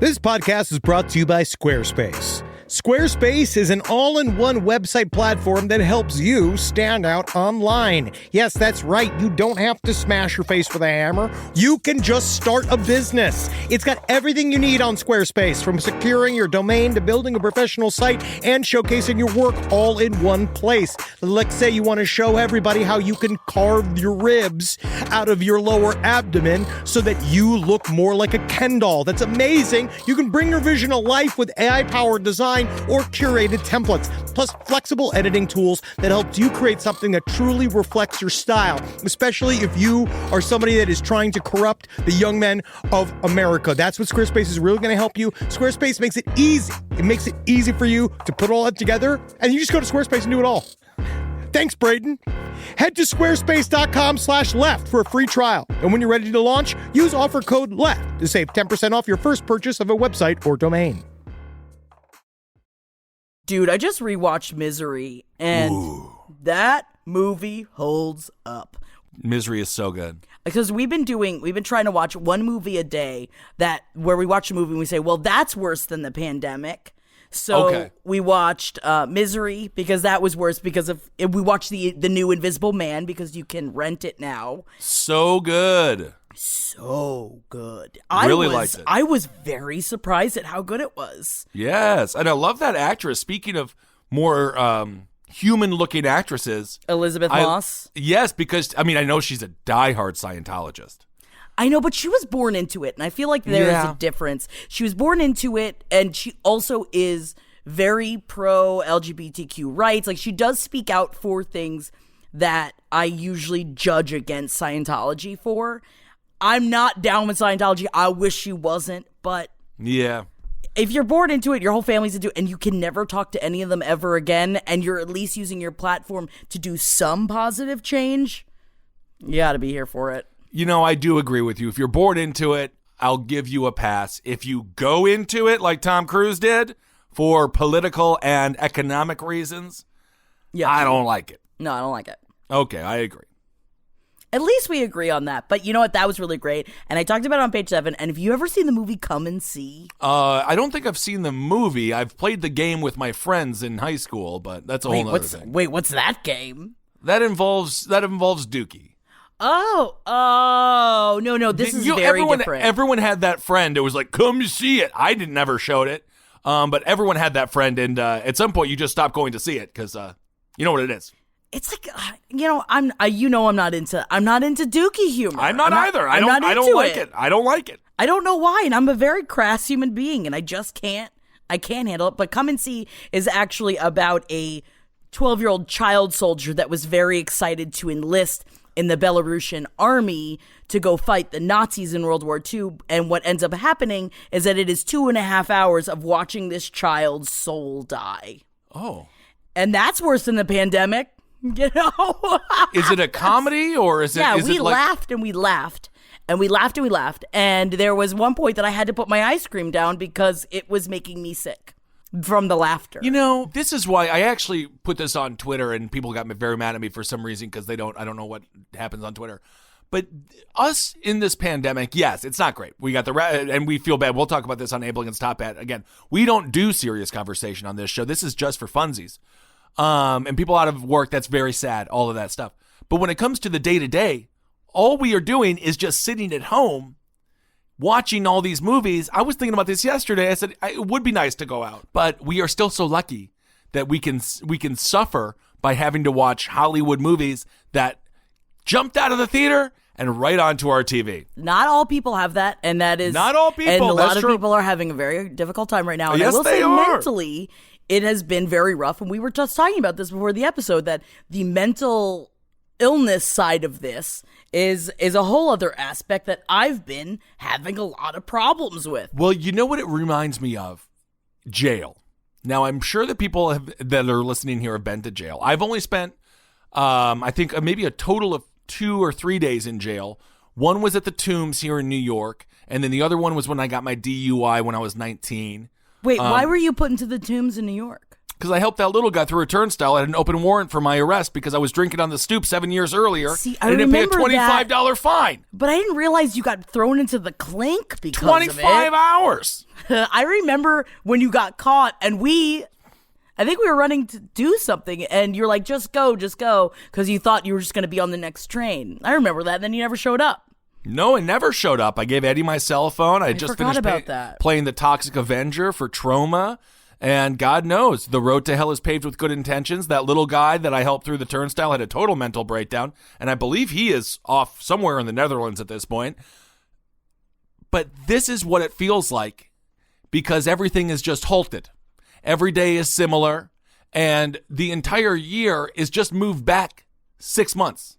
This podcast is brought to you by Squarespace. Squarespace is an all-in-one website platform that helps you stand out online. Yes, that's right. You don't have to smash your face with a hammer. You can just start a business. It's got everything you need on Squarespace, from securing your domain to building a professional site and showcasing your work all in one place. Let's say you want to show everybody how you can carve your ribs out of your lower abdomen so that you look more like a Ken doll. That's amazing. You can bring your vision to life with AI-powered design or curated templates, plus flexible editing tools that helps you create something that truly reflects your style, especially if you are somebody that is trying to corrupt the young men of America. That's what Squarespace is really going to help you. Squarespace makes it easy. It makes it easy for you to put all that together, and you just go to Squarespace and do it all. Thanks, Braden. Head to squarespace.com/left for a free trial. And when you're ready to launch, use offer code LEFT to save 10% off your first purchase of a website or domain. Dude, I just rewatched Misery, and that movie holds up. Misery is so good. Because we've been trying to watch one movie a day where we watch a movie and we say, well, that's worse than the pandemic. So we watched Misery because that was worse we watched the new Invisible Man because you can rent it now. So good. So good. Really liked it. I was very surprised at how good it was. Yes, and I love that actress. Speaking of more human-looking actresses, Elizabeth Moss. Yes, because I know she's a diehard Scientologist. I know, but she was born into it, and I feel like there is a difference. She was born into it, and she also is very pro-LGBTQ rights. Like, she does speak out for things that I usually judge against Scientology for. I'm not down with Scientology. I wish she wasn't, but yeah, if you're born into it, your whole family's into it, and you can never talk to any of them ever again, and you're at least using your platform to do some positive change, you gotta be here for it. I do agree with you. If you're born into it, I'll give you a pass. If you go into it like Tom Cruise did for political and economic reasons, I don't like it. No, I don't like it. Okay, I agree. At least we agree on that. But you know what? That was really great. And I talked about it on page 7. And have you ever seen the movie Come and See? I don't think I've seen the movie. I've played the game with my friends in high school, but that's a whole other thing. Wait, what's that game? That involves Dookie. Oh, no, this is very different. Everyone had that friend. It was like, come see it. I never showed it. But everyone had that friend. And at some point, you just stop going to see it because you know what it is. It's like, I'm not into Dookie humor. I'm not either. I don't like it. I don't like it. I don't know why, and I'm a very crass human being, and I just can't handle it. But Come and See is actually about a 12-year-old child soldier that was very excited to enlist in the Belarusian army to go fight the Nazis in World War II. And what ends up happening is that it is 2.5 hours of watching this child's soul die. Oh. And that's worse than the pandemic. Is it a comedy or is it? Yeah, is we it like... laughed and we laughed and we laughed and we laughed. And there was one point that I had to put my ice cream down because it was making me sick from the laughter. This is why I actually put this on Twitter and people got very mad at me for some reason because I don't know what happens on Twitter. But us in this pandemic, yes, it's not great. We got and we feel bad. We'll talk about this on Abel Against Top Hat. Again, we don't do serious conversation on this show. This is just for funsies. And people out of work, that's very sad, all of that stuff. But when it comes to the day-to-day, all we are doing is just sitting at home watching all these movies. I was thinking about this yesterday. I said, it would be nice to go out. But we are still so lucky that we can suffer by having to watch Hollywood movies that jumped out of the theater and right onto our TV. Not all people have that, and that is Not all people, And a that's lot of true. people are having a very difficult time right now. And Yes, I will they say, are. mentally, it has been very rough. And we were just talking about this before the episode, that the mental illness side of this is a whole other aspect that I've been having a lot of problems with. Well, you know what it reminds me of? Jail. Now, I'm sure that people that are listening here have been to jail. I've only spent, I think, maybe a total of 2 or 3 days in jail. One was at the Tombs here in New York, and then the other one was when I got my DUI when I was 19. Wait, why were you put into the Tombs in New York? Because I helped that little guy through a turnstile. I had an open warrant for my arrest because I was drinking on the stoop 7 years earlier. See, I and didn't pay a remember $25 fine. But I didn't realize you got thrown into the clink because 25 of it. hours. I remember when you got caught, and I think we were running to do something, and you're like, just go, because you thought you were just going to be on the next train. I remember that, and then you never showed up. No, it never showed up. I gave Eddie my cell phone. I just forgot finished about that. playing the Toxic Avenger for Trauma. And God knows, the road to hell is paved with good intentions. That little guy that I helped through the turnstile had a total mental breakdown. And I believe he is off somewhere in the Netherlands at this point. But this is what it feels like because everything is just halted. Every day is similar. And the entire year is just moved back 6 months.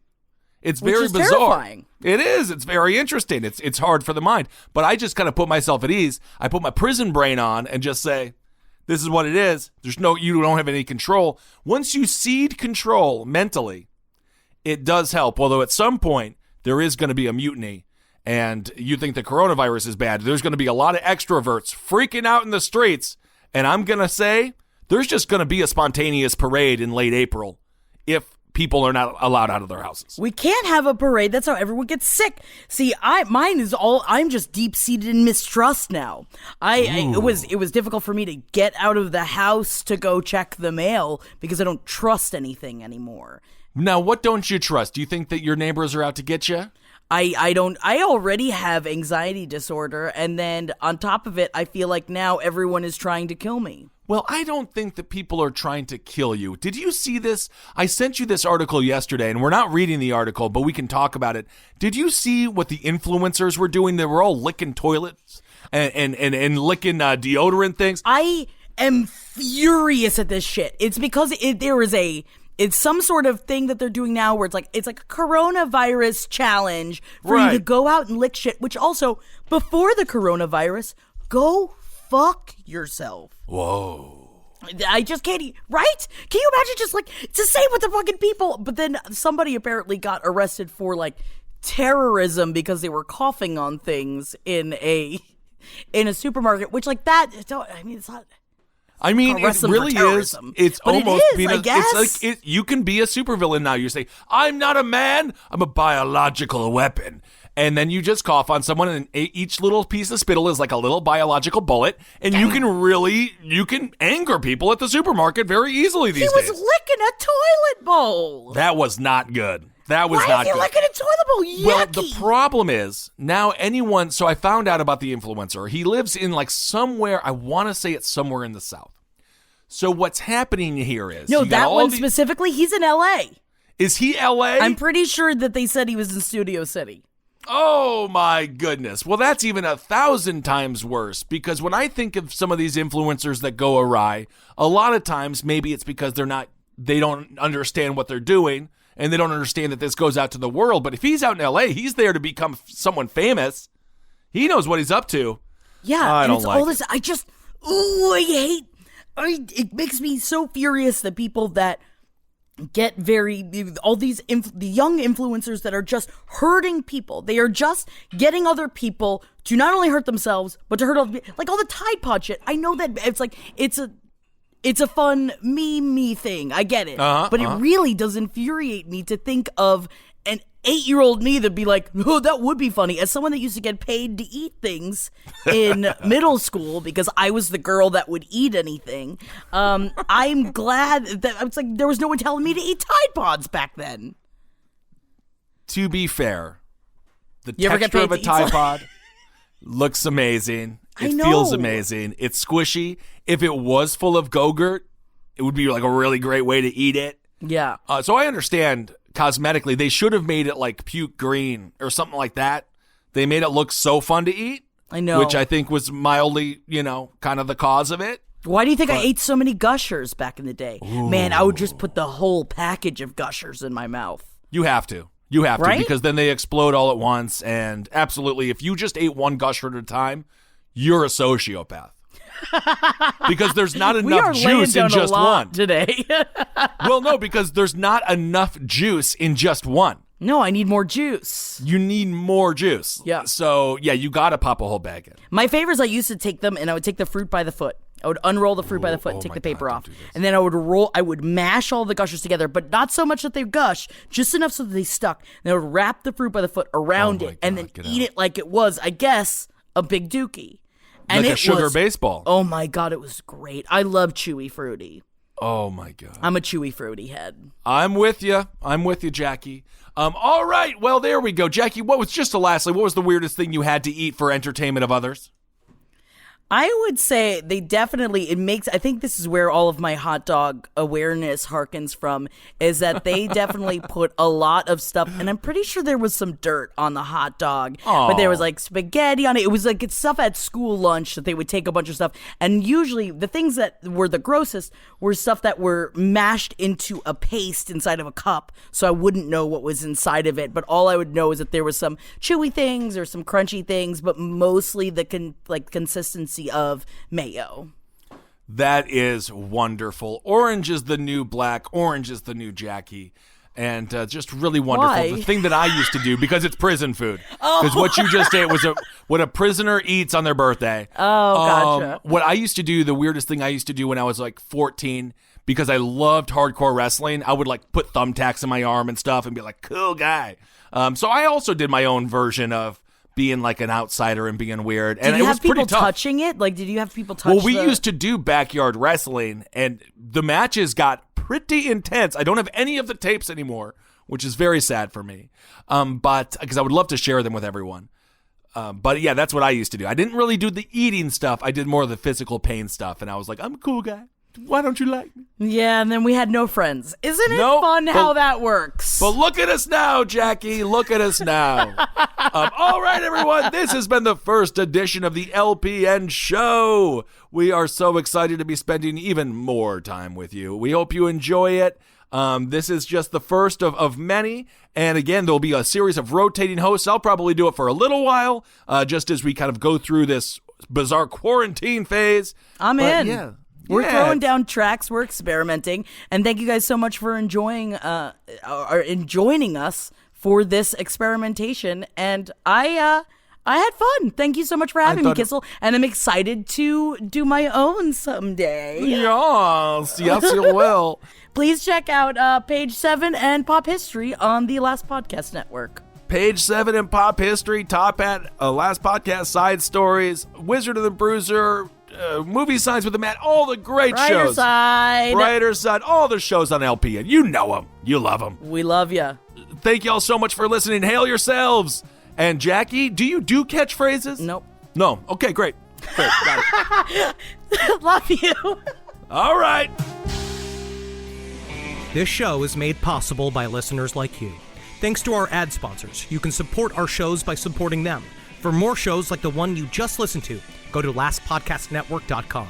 It's Which very is bizarre. terrifying. It is. It's very interesting. It's hard for the mind. But I just kind of put myself at ease. I put my prison brain on and just say, this is what it is. You don't have any control. Once you cede control mentally, it does help. Although at some point, there is going to be a mutiny. And you think the coronavirus is bad. There's going to be a lot of extroverts freaking out in the streets. And I'm going to say, there's just going to be a spontaneous parade in late April if people are not allowed out of their houses. We can't have a parade. That's how everyone gets sick. See, I'm just deep-seated in mistrust now. It was difficult for me to get out of the house to go check the mail because I don't trust anything anymore. Now, what don't you trust? Do you think that your neighbors are out to get you? I already have anxiety disorder, and then on top of it, I feel like now everyone is trying to kill me. Well, I don't think that people are trying to kill you. Did you see this? I sent you this article yesterday, and we're not reading the article, but we can talk about it. Did you see what the influencers were doing? They were all licking toilets and licking deodorant things. I am furious at this shit. It's because it's some sort of thing that they're doing now where it's like a coronavirus challenge for you to go out and lick shit, which also, before the coronavirus, go fuck yourself. Whoa. I just can't, right? Can you imagine just like, it's the same with the fucking people. But then somebody apparently got arrested for like terrorism because they were coughing on things in a supermarket, which like that, I mean, it's not. I mean, it really is. It's but almost it is, I guess. It's like you can be a supervillain now. You say, "I'm not a man. I'm a biological weapon," and then you just cough on someone, and each little piece of spittle is like a little biological bullet, and you can anger people at the supermarket very easily these days. He was licking a toilet bowl. That was not good. That was Why not is he good. licking a toilet bowl? Yucky. Well, the problem is now so I found out about the influencer. He lives in like somewhere, I want to say it's somewhere in the South. So what's happening here is... No, that one specifically, he's in L.A. Is he L.A.? I'm pretty sure that they said he was in Studio City. Oh my goodness. Well, that's even 1,000 times worse because when I think of some of these influencers that go awry, a lot of times maybe it's because they don't understand what they're doing. And they don't understand that this goes out to the world. But if he's out in L.A., he's there to become someone famous. He knows what he's up to. Yeah, I and don't it's like all this. It makes me so furious that people that get the young influencers that are just hurting people. They are just getting other people to not only hurt themselves, but to hurt other people. Like all the Tide Pod shit. I know that it's like, it's a fun me thing. I get it. But it really does infuriate me to think of an 8-year-old me that'd be like, oh, that would be funny. As someone that used to get paid to eat things in middle school because I was the girl that would eat anything. I'm glad that it's like there was no one telling me to eat Tide Pods back then. To be fair, the You ever get texture of paid a to eat Tide something? Pod looks amazing. I It know. feels amazing. It's squishy. If it was full of Go-Gurt, it would be like a really great way to eat it. Yeah. So I understand cosmetically. They should have made it like puke green or something like that. They made it look so fun to eat. I know. Which I think was mildly, kind of the cause of it. Why do you think I ate so many Gushers back in the day? Ooh. Man, I would just put the whole package of Gushers in my mouth. You have to. You have right? to, because then they explode all at once. And absolutely, if you just ate one Gusher at a time, you're a sociopath. Because there's not enough juice in just one today. Well, no, because there's not enough juice in just one. No, I need more juice. You need more juice. Yeah. So, yeah, you got to pop a whole bag in. My favorites, I used to take them, and I would take the fruit by the foot. I would unroll the fruit by the foot and take the paper off. And then I would mash all the Gushers together, but not so much that they gush, just enough so that they stuck. And I would wrap the fruit by the foot around it and then eat it like it was, I guess, a big dookie. And like a sugar baseball. Oh my God, it was great. I love chewy fruity. Oh my God. I'm a chewy fruity head. I'm with you, Jackie. All right, well, there we go. Jackie, what was the weirdest thing you had to eat for entertainment of others? I would say I think this is where all of my hot dog awareness harkens from, is that they definitely put a lot of stuff, and I'm pretty sure there was some dirt on the hot dog, but there was like spaghetti on it. It was like it's stuff at school lunch that they would take a bunch of stuff, and usually the things that were the grossest were stuff that were mashed into a paste inside of a cup, so I wouldn't know what was inside of it, but all I would know is that there was some chewy things or some crunchy things, but mostly the consistency of mayo. That is wonderful. Orange is the new black. Orange is the new Jackie. And just really wonderful. Why? The thing that I used to do, because it's prison food. Because what you just ate was what a prisoner eats on their birthday. Oh, gotcha. What I used to do, the weirdest thing I used to do when I was like 14, because I loved hardcore wrestling, I would like put thumbtacks in my arm and stuff and be like, cool guy. So I also did my own version of being like an outsider and being weird. And did you it was have people pretty tough. touching it? Like, did you have people touch Well, we used to do backyard wrestling, and the matches got pretty intense. I don't have any of the tapes anymore, which is very sad for me. But because I would love to share them with everyone. But yeah, that's what I used to do. I didn't really do the eating stuff. I did more of the physical pain stuff, and I was like, I'm a cool guy. Why don't you like me? Yeah, and then we had no friends. Isn't it fun how that works? But look at us now, Jackie. Look at us now. All right, everyone. This has been the first edition of the LPN Show. We are so excited to be spending even more time with you. We hope you enjoy it. This is just the first of many. And again, there'll be a series of rotating hosts. I'll probably do it for a little while, just as we kind of go through this bizarre quarantine phase. I'm in. Yeah. We're throwing down tracks. We're experimenting, and thank you guys so much for joining us for this experimentation. And I had fun. Thank you so much for having me, Kissel. And I'm excited to do my own someday. Yes, you will. Please check out Page 7 and Pop History on the Last Podcast Network. Page 7 in Pop History, Top Hat, Last Podcast, Side Stories, Wizard of the Bruiser, Movie Signs with the Matt, all the great shows. Brighter Side, all the shows on LPN. You know them. You love them. We love you. Thank you all so much for listening. Hail yourselves. And Jackie, do you do catchphrases? Nope. No. Okay, great. Got it. Love you. All right. This show is made possible by listeners like you. Thanks to our ad sponsors, you can support our shows by supporting them. For more shows like the one you just listened to, go to lastpodcastnetwork.com.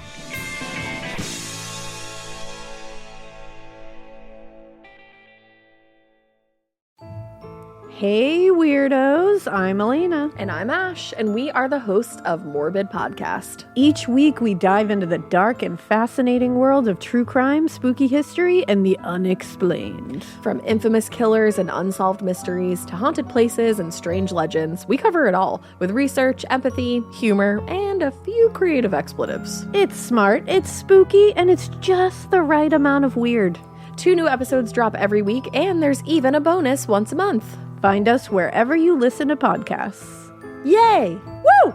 Hey weirdos, I'm Elena. And I'm Ash, and we are the hosts of Morbid Podcast. Each week we dive into the dark and fascinating world of true crime, spooky history, and the unexplained. From infamous killers and unsolved mysteries to haunted places and strange legends, we cover it all with research, empathy, humor, and a few creative expletives. It's smart, it's spooky, and it's just the right amount of weird. 2 new episodes drop every week, and there's even a bonus once a month. Find us wherever you listen to podcasts. Yay! Woo!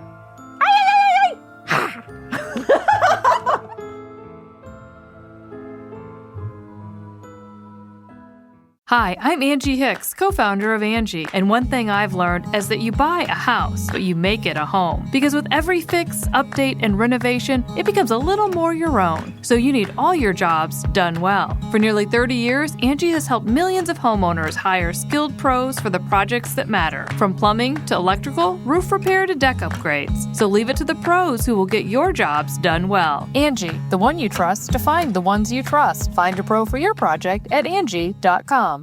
Ay, ay, ay, ay. Hi, I'm Angie Hicks, co-founder of Angie, and one thing I've learned is that you buy a house, but you make it a home. Because with every fix, update, and renovation, it becomes a little more your own. So you need all your jobs done well. For nearly 30 years, Angie has helped millions of homeowners hire skilled pros for the projects that matter, from plumbing to electrical, roof repair to deck upgrades. So leave it to the pros who will get your jobs done well. Angie, the one you trust to find the ones you trust. Find a pro for your project at Angie.com.